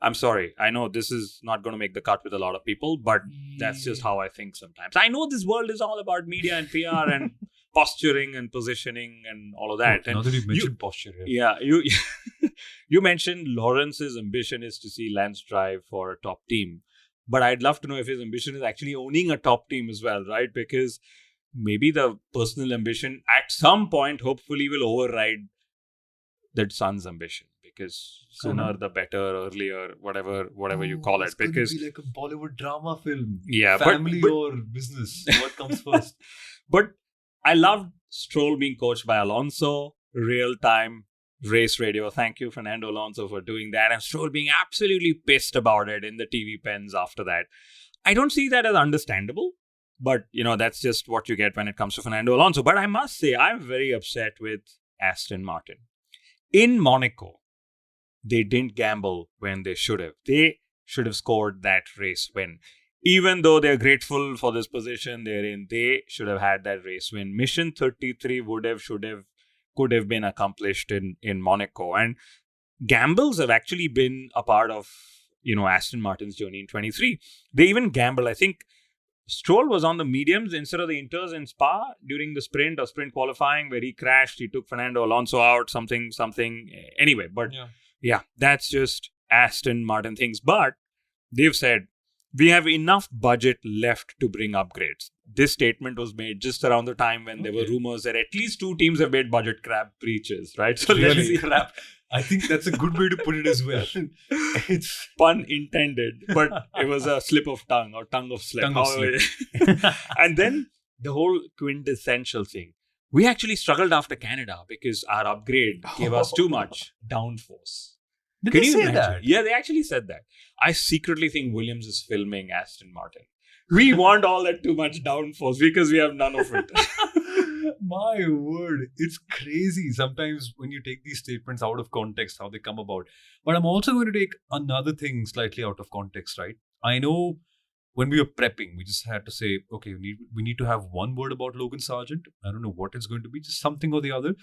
I'm sorry. I know this is not going to make the cut with a lot of people, but that's just how I think sometimes. I know this world is all about media and PR and posturing and positioning and all of that. Now And that you've mentioned posture, you mentioned Lawrence's ambition is to see Lance drive for a top team. But I'd love to know if his ambition is actually owning a top team as well, right? Because maybe the personal ambition at some point hopefully will override that son's ambition, because sooner the better, earlier, whatever you call it. It's going Because to be like a Bollywood drama film. Yeah, Family but or business, what comes first? but I loved Stroll being coached by Alonso, real-time race radio. Thank you, Fernando Alonso, for doing that. And Stroll being absolutely pissed about it in the TV pens after that. I don't see that as understandable. But, that's just what you get when it comes to Fernando Alonso. But I must say, I'm very upset with Aston Martin. In Monaco, they didn't gamble when they should have. They should have scored that race win. Even though they're grateful for this position they're in, they should have had that race win. Mission 33 could have been accomplished in Monaco. And gambles have actually been a part of, Aston Martin's journey in 23. They even gambled. I think Stroll was on the mediums instead of the inters in Spa during the sprint qualifying where he crashed. He took Fernando Alonso out, something. Anyway, but yeah, that's just Aston Martin things. But they've said, we have enough budget left to bring upgrades. This statement was made just around the time when there were rumors that at least 2 teams have made budget crap breaches, right? So let's see. Crap. I think that's a good way to put it as well. It's pun intended, but it was a slip of tongue or tongue of slip. And then the whole quintessential thing. We actually struggled after Canada because our upgrade gave us too much downforce. Did they say that? Yeah, they actually said that. I secretly think Williams is filming Aston Martin. We want all that too much downforce because we have none of it. My word, it's crazy sometimes when you take these statements out of context, how they come about. But I'm also going to take another thing slightly out of context, right? I know when we were prepping, we just had to say, okay, we need to have one word about Logan Sargent. I don't know what it's going to be, just something or the other.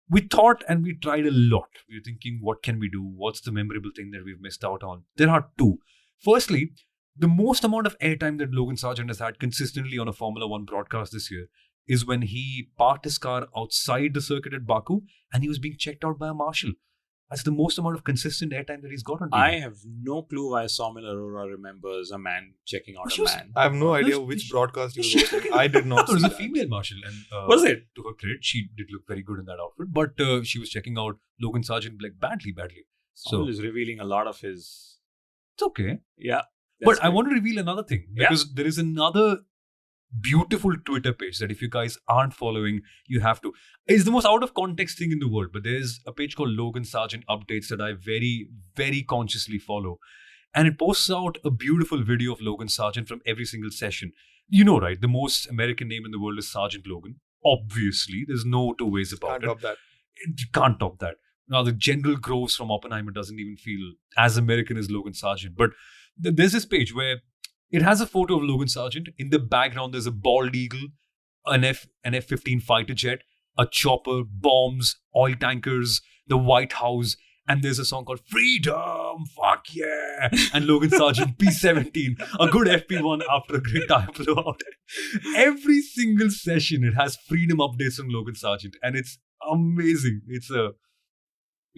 We thought and we tried a lot. We were thinking, what can we do? What's the memorable thing that we've missed out on? There are 2. Firstly, the most amount of airtime that Logan Sargent has had consistently on a Formula 1 broadcast this year is when he parked his car outside the circuit at Baku and he was being checked out by a marshal. That's the most amount of consistent airtime that he's got on TV. I have no clue why Saumil Arora remembers a man checking out a man. I have no idea which broadcast he was watching. I did not. It was a female marshal. And, was it? To her credit, she did look very good in that outfit. But she was checking out Logan Sargent like badly. Saumil is revealing a lot of his... It's okay. Yeah. But I want to reveal another thing. Because there is another beautiful Twitter page that if you guys aren't following, you have to. It's the most out of context thing in the world, but there's a page called Logan Sargent Updates that I very, very consciously follow. And it posts out a beautiful video of Logan Sargent from every single session. You know, right? The most American name in the world is Sergeant Logan. Obviously, there's no 2 ways about it. Can't top that. Now, the General Groves from Oppenheimer doesn't even feel as American as Logan Sargent. But there's this page where it has a photo of Logan Sargent. In the background, there's a bald eagle, an F-15 fighter jet, a chopper, bombs, oil tankers, the White House, and there's a song called Freedom, fuck yeah, and Logan Sargent P-17, a good FP1 after a great tire blowout. Every single session, it has freedom updates from Logan Sargent, and it's amazing. It's a...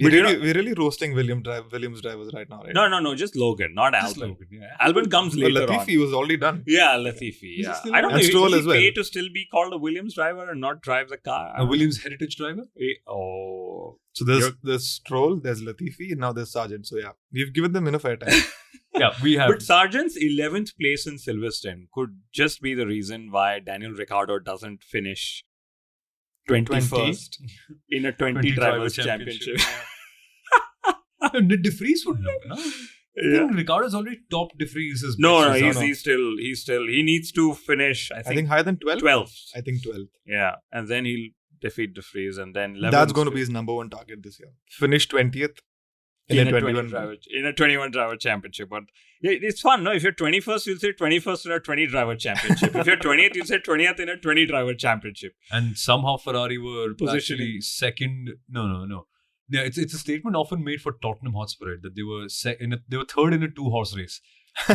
We're really roasting Williams drivers right now, right? No, just Logan, not Just Albon. Logan, yeah. Albon comes later Latifi on. was already done. Yeah, Latifi. Yeah. I don't know. And Stroll Is he as well. paid to still be called a Williams driver and not drive the car? A Williams heritage driver? Oh. So there's Stroll, there's Latifi, and now there's Sargent. So yeah, we've given them enough airtime. Yeah, we have. But Sargent's 11th place in Silverstone could just be the reason why Daniel Ricciardo doesn't finish 21st in a 20 drivers championship. De Vries would know, no? I think Ricciardo's already topped De Vries. No, he's still, he needs to finish, I think higher than 12th? 12th. I think 12th. Yeah, and then he'll defeat De Vries and then 11th. That's going to be his number 1 target this year. Finish 20th in a 21 driver championship. But it's fun, no? If you're 21st, you'll say 21st in a 20 driver championship. If you're 20th, you'll say 20th in a 20 driver championship. And somehow Ferrari were Positioning. actually second. No. Yeah, it's a statement often made for Tottenham Hotspur, right? That they were they were third in a 2-horse race,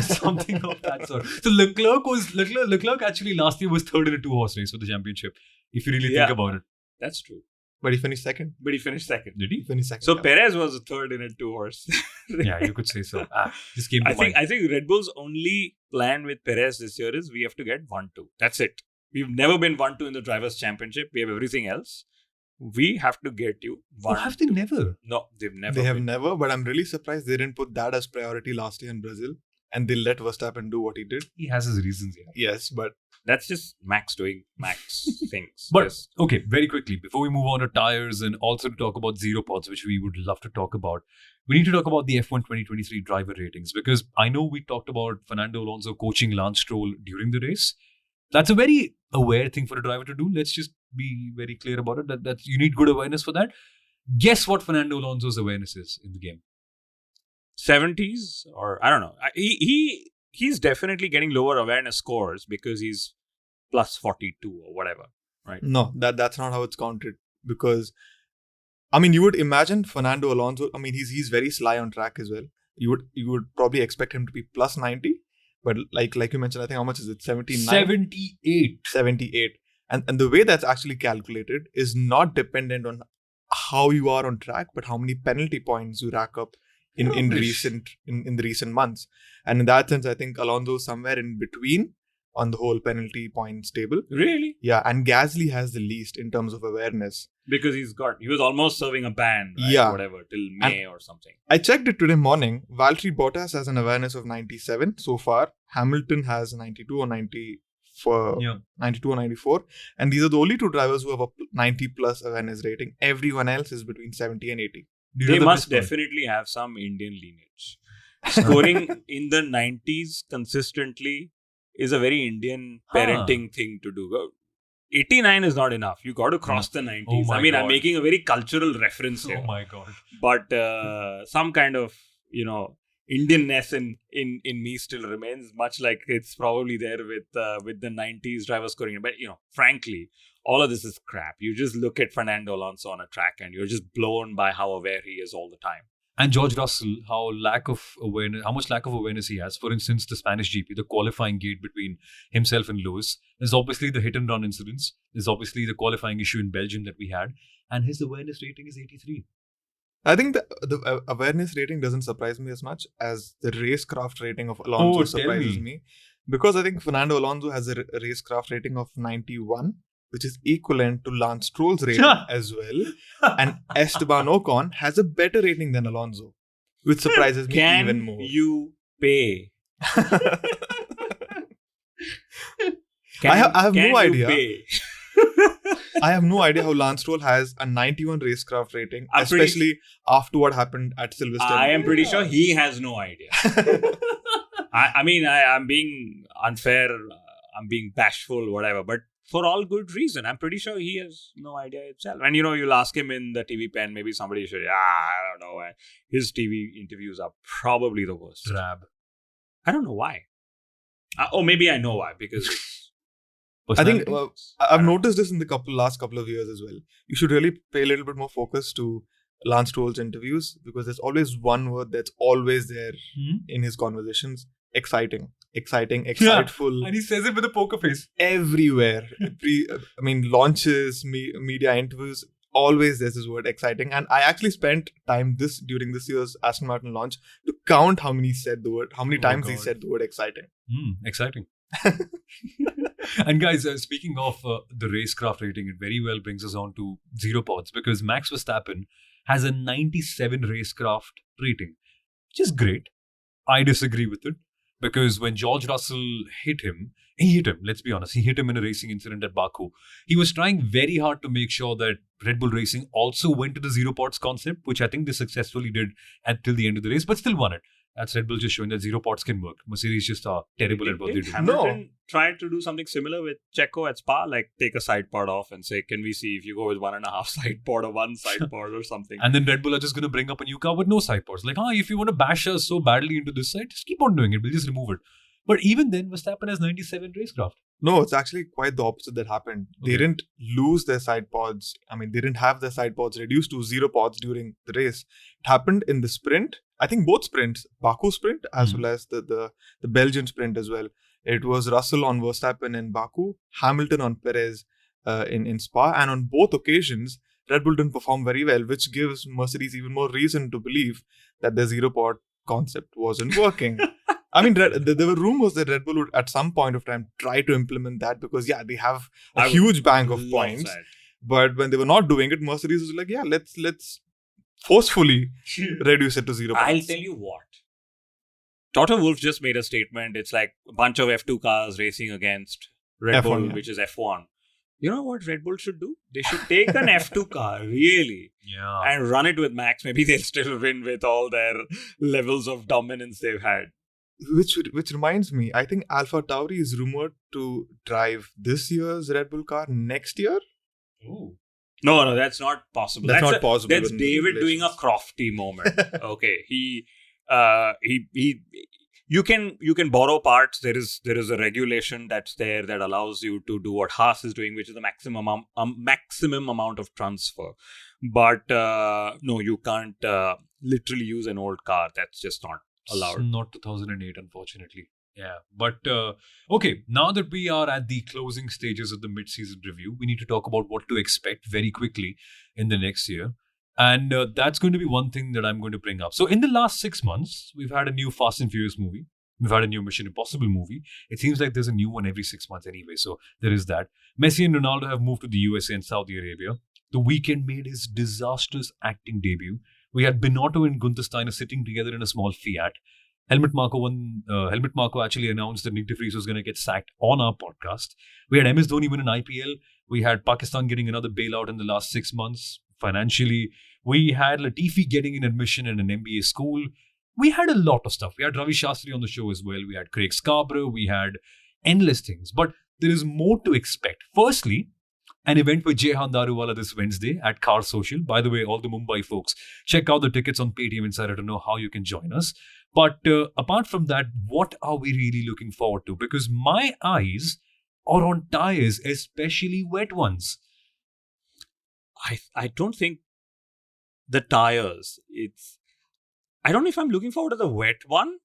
something of that sort. So Leclerc actually last year was third in a 2-horse race for the championship. If you really think about it, that's true. But he finished second. Did he? He finished second. So Perez was a third in a 2-horse. Yeah, you could say so. This came to mind. I think Red Bull's only plan with Perez this year is we have to get 1-2. That's it. We've never been 1-2 in the Drivers' Championship. We have everything else. We have to get you 1. Oh, have they never? No, they've never. They have never, but I'm really surprised they didn't put that as priority last year in Brazil and they let Verstappen do what he did. He has his reasons, yeah. Yes, but That's just Max doing Max things. But Just- okay, very quickly, before we move on to tires and also to talk about zero pods, which we would love to talk about, we need to talk about the F1 2023 driver ratings, because I know we talked about Fernando Alonso coaching Lance Stroll during the race. That's a very aware thing for a driver to do. Let's just be very clear about it. That you need good awareness for that. Guess what Fernando Alonso's awareness is in the game? 70s, or I don't know. He's definitely getting lower awareness scores because he's plus 42 or whatever. No, that's not how it's counted. Because, I mean, you would imagine Fernando Alonso. I mean, he's very sly on track as well. You would probably expect him to be plus 90, but like you mentioned, I think how much is it? 79? 78. 78. And the way that's actually calculated is not dependent on how you are on track, but how many penalty points you rack up in the recent months. And in that sense, I think Alonso is somewhere in between on the whole penalty points table. Really? Yeah, and Gasly has the least in terms of awareness. Because he was almost serving a ban, right? Yeah. Whatever, till May or something. I checked it today morning. Valtteri Bottas has an awareness of 97 so far. Hamilton has 92 or 92 or 94. And these are the only two drivers who have a 90 plus awareness rating. Everyone else is between 70 and 80. They must definitely have some Indian lineage. Scoring in the 90s consistently is a very Indian parenting thing to do. 89 is not enough. You got to cross the 90s. Oh my I mean, God. I'm making a very cultural reference here. Oh my God. But some kind of, Indianness in me still remains, much like it's probably there with the 90s driver scoring. But, frankly, all of this is crap. You just look at Fernando Alonso on a track and you're just blown by how aware he is all the time. And George Russell, how much lack of awareness he has. For instance, the Spanish GP, the qualifying gate between himself and Lewis. There's obviously the hit and run incidents. There's obviously the qualifying issue in Belgium that we had. And his awareness rating is 83. I think the awareness rating doesn't surprise me as much as the racecraft rating of Alonso surprises me. Because I think Fernando Alonso has a racecraft rating of 91, which is equivalent to Lance Stroll's rating as well. And Esteban Ocon has a better rating than Alonso, which surprises me even more. Can you pay? I have no you idea. pay? I have no idea how Lance Stroll has a 91 racecraft rating, I'm especially after what happened at Silverstone. I am pretty sure he has no idea. I'm being unfair. I'm being bashful, whatever. But for all good reason, I'm pretty sure he has no idea himself. And you'll ask him in the TV pen. Maybe somebody should. I don't know. His TV interviews are probably the worst. Drab. I don't know why. Maybe I know why, because I think Personality? I've noticed this in the last couple of years as well. You should really pay a little bit more focus to Lance Stroll's interviews, because there's always one word that's always there in his conversations: exciting, exciteful. And he says it with a poker face. Everywhere. Launches, media interviews, always there's this word exciting. And I actually spent time during this year's Aston Martin launch to count how many times he God. said the word exciting. Exciting. And guys, speaking of the racecraft rating, it very well brings us on to zero pods, because Max Verstappen has a 97 racecraft rating, which is great. I disagree with it, because when George Russell hit him, let's be honest, he hit him in a racing incident at Baku. He was trying very hard to make sure that Red Bull Racing also went to the zero pods concept, which I think they successfully did until the end of the race, but still won it. That's Red Bull just showing that zero pods can work. Mercedes just are terrible at what they do. Hamilton tried to do something similar with Checo at Spa, like take a side pod off and say, can we see if you go with 1.5 side pod or one side pod or something? And then Red Bull are just going to bring up a new car with no side pods. Like, if you want to bash us so badly into this side, just keep on doing it. We'll just remove it. But even then, Verstappen has 97 racecraft. No, it's actually quite the opposite that happened. Okay. They didn't lose their side pods. They didn't have their side pods reduced to zero pods during the race. It happened in the sprint. I think both sprints, Baku sprint as well as the Belgian sprint as well. It was Russell on Verstappen in Baku, Hamilton on Perez in Spa. And on both occasions, Red Bull didn't perform very well, which gives Mercedes even more reason to believe that the zero pod concept wasn't working. There were rumors that Red Bull would at some point of time try to implement that, because they have a huge bank of points. That. But when they were not doing it, Mercedes was like, let's forcefully reduce it to 0 points. I'll tell you what. Toto Wolff just made a statement. It's like a bunch of F2 cars racing against Red F1, Bull, yeah. which is F1. You know what Red Bull should do? They should take an F2 car, really, Yeah. and run it with Max. Maybe they'll still win with all their levels of dominance they've had. Which reminds me, I think Alpha Tauri is rumored to drive this year's Red Bull car next year. Ooh. No, that's not possible. That's not possible That's within the David doing a regulations. Crofty moment. Okay, he, you can borrow parts. There is a regulation that's there that allows you to do what Haas is doing, which is the maximum amount of transfer. But no, you can't literally use an old car. That's just not allowed. It's not 2008, unfortunately. Yeah. But, okay, now that we are at the closing stages of the mid-season review, we need to talk about what to expect very quickly in the next year. And that's going to be one thing that I'm going to bring up. So in the last 6 months, we've had a new Fast and Furious movie. We've had a new Mission Impossible movie. It seems like there's a new one every 6 months anyway. So there is that. Messi and Ronaldo have moved to the USA and Saudi Arabia. The Weeknd made his disastrous acting debut. We had Binotto and Gunther Steiner sitting together in a small Fiat. Helmut Marko actually announced that Nick de Vries was going to get sacked on our podcast. We had MS Dhoni win an IPL. We had Pakistan getting another bailout in the last 6 months financially. We had Latifi getting an admission in an MBA school. We had a lot of stuff. We had Ravi Shastri on the show as well. We had Craig Scarborough. We had endless things. But there is more to expect. Firstly, an event with Jehan Daruwala this Wednesday at Car Social. By the way, all the Mumbai folks, check out the tickets on Paytm Insider to know how you can join us. But apart from that, what are we really looking forward to? Because my eyes are on tires, especially wet ones. I don't think the tires. I don't know if I'm looking forward to the wet one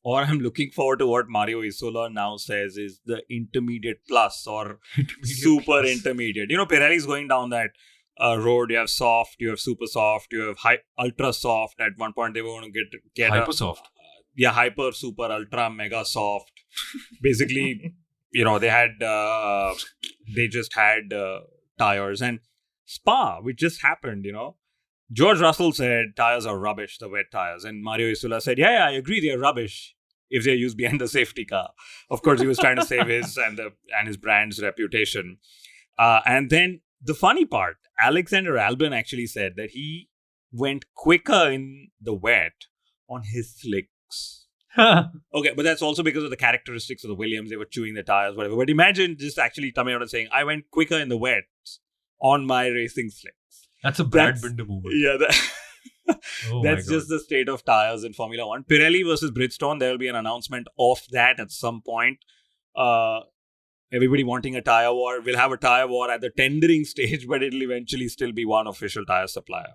or I'm looking forward to what Mario Isola now says is the intermediate plus or super intermediate. You know, Pirelli's going down that road. You have soft, you have super soft, you have ultra soft. At one point, they were going to get Hyper soft. Hyper, super, ultra, mega soft. Basically, you know, they just had tires. And Spa, which just happened, you know, George Russell said tires are rubbish, the wet tires. And Mario Isola said, yeah, I agree, they're rubbish if they're used behind the safety car. Of course, he was trying to save his and his brand's reputation. And then the funny part, Alexander Albon actually said that he went quicker in the wet on his slicks. Okay, but that's also because of the characteristics of the Williams. They were chewing the tires, whatever. But imagine just actually coming out and saying, I went quicker in the wet on my racing slicks. That's a Brad Binder movement. Yeah, Oh that's my God. just the state of tires in Formula One. Pirelli versus Bridgestone, there will be an announcement of that at some point. Everybody wanting a tire war. We'll have a tire war at the tendering stage, but it'll eventually still be one official tire supplier.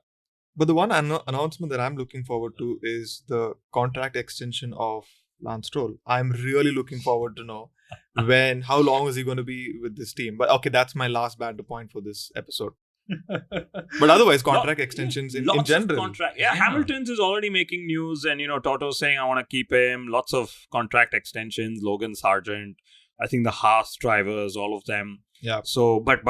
But the one announcement that I'm looking forward to is the contract extension of Lance Stroll. I'm really looking forward to know how long is he going to be with this team. But okay, that's my last banter point for this episode. But otherwise, contract extensions in Lots of general. Yeah, Hamilton's is already making news, and Toto's saying I want to keep him. Lots of contract extensions. Logan Sargent, I think the Haas drivers, all of them. Yeah. So, but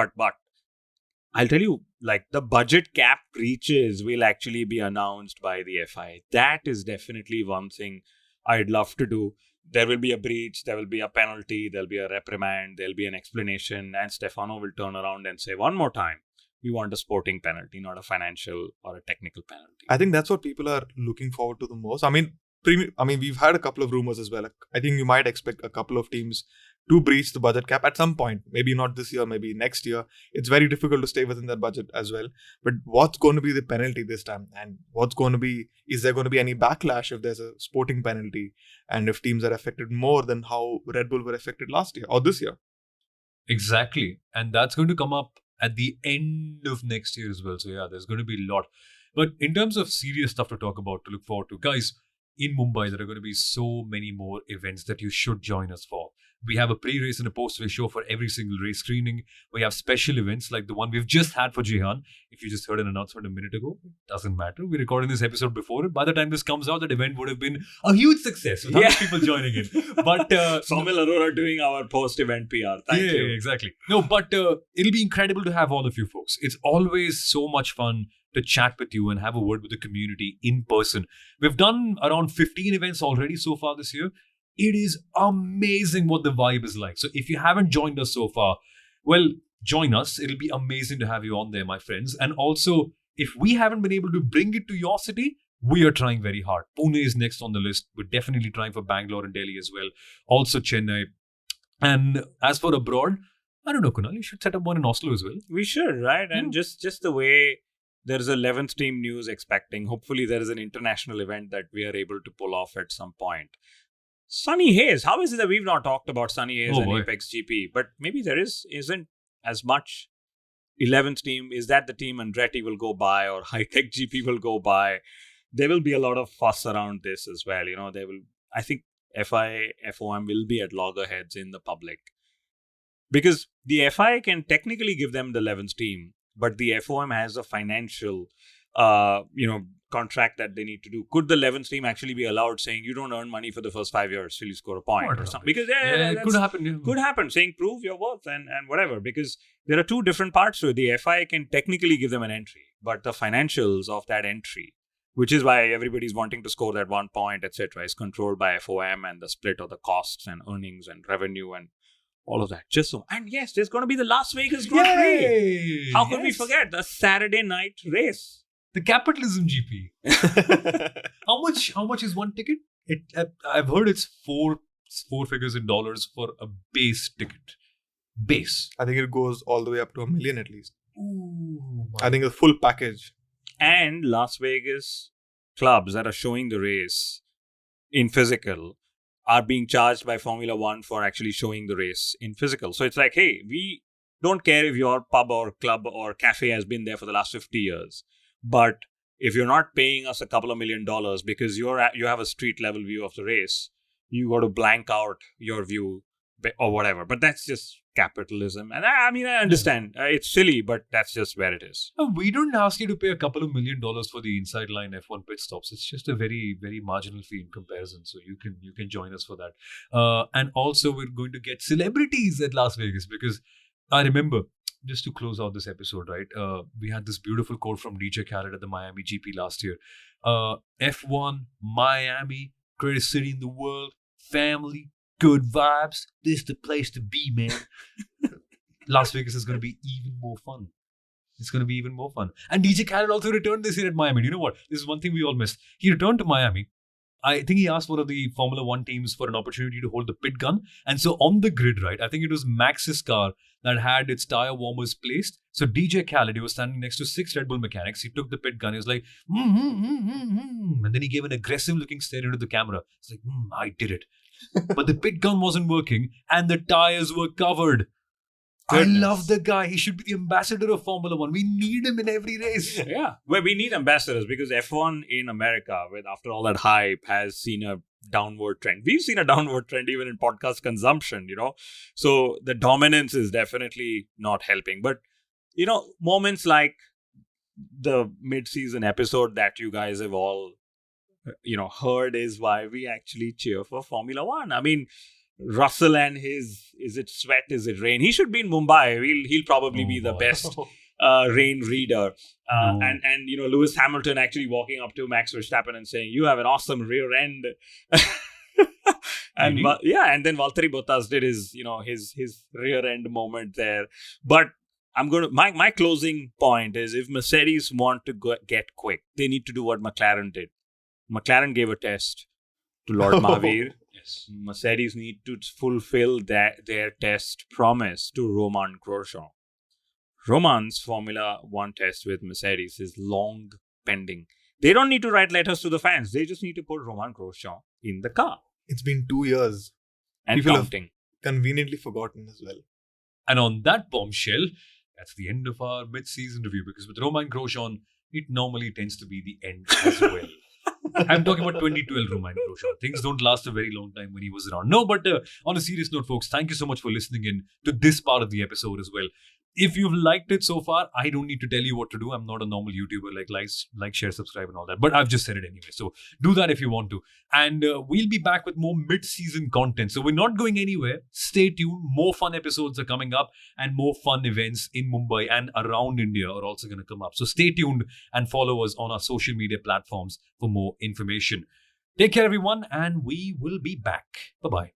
I'll tell you, like the budget cap breaches will actually be announced by the FIA. That is definitely one thing I'd love to do. There will be a breach, there will be a penalty, there'll be a reprimand, there'll be an explanation, and Stefano will turn around and say, one more time, we want a sporting penalty, not a financial or a technical penalty. I think that's what people are looking forward to the most. I mean, we've had a couple of rumors as well. I think you might expect a couple of teams to breach the budget cap at some point. Maybe not this year, maybe next year. It's very difficult to stay within that budget as well. But what's going to be the penalty this time? And is there going to be any backlash if there's a sporting penalty? And if teams are affected more than how Red Bull were affected last year or this year? Exactly. And that's going to come up at the end of next year as well. So yeah, there's going to be a lot. But in terms of serious stuff to talk about, to look forward to, guys, in Mumbai, there are going to be so many more events that you should join us for. We have a pre-race and a post-race show for every single race screening. We have special events like the one we've just had for Jehan. If you just heard an announcement a minute ago, it doesn't matter. We're recording this episode before it. By the time this comes out, that event would have been a huge success with 100 people joining in. But Saumil Arora doing our post-event PR. Thank you. Exactly. No, but it'll be incredible to have all of you folks. It's always so much fun to chat with you and have a word with the community in person. We've done around 15 events already so far this year. It is amazing what the vibe is like. So if you haven't joined us so far, well, join us. It'll be amazing to have you on there, my friends. And also, if we haven't been able to bring it to your city, we are trying very hard. Pune is next on the list. We're definitely trying for Bangalore and Delhi as well. Also Chennai. And as for abroad, I don't know, Kunal, you should set up one in Oslo as well. We should, right? And just the way there's a 11th team news expecting. Hopefully there is an international event that we are able to pull off at some point. Sunny Hayes. How is it that we've not talked about Sunny Hayes and Apex GP? But maybe there isn't as much 11th team. Is that the team Andretti will go by or High Tech GP will go by? There will be a lot of fuss around this as well. I think FIA, FOM will be at loggerheads in the public. Because the FIA can technically give them the 11th team, but the FOM has a financial, contract that they need to do. Could the 11th team actually be allowed saying you don't earn money for the first 5 years till you score a point or something? Because it could happen. Yeah. Could happen. Saying prove your worth and whatever. Because there are two different parts to it. The FIA can technically give them an entry, but the financials of that entry, which is why everybody's wanting to score that 1 point, etc., is controlled by FOM and the split of the costs and earnings and revenue and all of that. And yes, there's going to be the Las Vegas Grand Prix. How could we forget the Saturday night race? The Capitalism GP. How much is one ticket? I've heard it's four figures in dollars for a base ticket. Base. I think it goes all the way up to $1 million at least. Ooh, I think a full package. And Las Vegas clubs that are showing the race in physical are being charged by Formula One for actually showing the race in physical. So it's like, hey, we don't care if your pub or club or cafe has been there for the last 50 years. But if you're not paying us a couple of $1 million because you have a street level view of the race, you got to blank out your view or whatever. But that's just capitalism. And I understand. It's silly, but that's just where it is. We don't ask you to pay a couple of $1 million for the inside line F1 pit stops. It's just a very, very marginal fee in comparison. So you can join us for that. And also we're going to get celebrities at Las Vegas because I remember, just to close out this episode, right? We had this beautiful quote from DJ Khaled at the Miami GP last year. F1, Miami, greatest city in the world, family, good vibes. This is the place to be, man. Las Vegas is going to be even more fun. It's going to be even more fun. And DJ Khaled also returned this year at Miami. Do you know what? This is one thing we all missed. He returned to Miami. I think he asked one of the Formula One teams for an opportunity to hold the pit gun. And so on the grid, right, I think it was Max's car that had its tire warmers placed. So DJ Khaled, he was standing next to 6 Red Bull mechanics. He took the pit gun. He was like, and then he gave an aggressive looking stare into the camera. It's like, I did it. But the pit gun wasn't working and the tires were covered. Goodness. I love the guy. He should be the ambassador of Formula One. We need him in every race. Yeah. Well, we need ambassadors because F1 in America, after all that hype, has seen a downward trend. We've seen a downward trend even in podcast consumption, So the dominance is definitely not helping. But, moments like the mid-season episode that you guys have all, heard is why we actually cheer for Formula One. I mean, Russell and his, is it sweat, is it rain? He should be in Mumbai. He'll probably be the best rain reader. And Lewis Hamilton actually walking up to Max Verstappen and saying, you have an awesome rear end. And and then Valtteri Bottas did his rear end moment there. But I'm going to, my closing point is if Mercedes want to get quick, they need to do what McLaren did. McLaren gave a test to Lord Mahavir. Yes. Mercedes need to fulfill their test promise to Romain Grosjean. Romain's Formula One test with Mercedes is long pending. They don't need to write letters to the fans. They just need to put Romain Grosjean in the car. It's been 2 years. And people counting. Have conveniently forgotten as well. And on that bombshell, that's the end of our mid-season review because with Romain Grosjean, it normally tends to be the end as well. I'm talking about 2012 Romain Grosjean. Things don't last a very long time when he was around. No, but on a serious note, folks, thank you so much for listening in to this part of the episode as well. If you've liked it so far, I don't need to tell you what to do. I'm not a normal YouTuber like, share, subscribe and all that. But I've just said it anyway. So do that if you want to. And we'll be back with more mid-season content. So we're not going anywhere. Stay tuned. More fun episodes are coming up and more fun events in Mumbai and around India are also going to come up. So stay tuned and follow us on our social media platforms for more information. Take care, everyone, and we will be back. Bye-bye.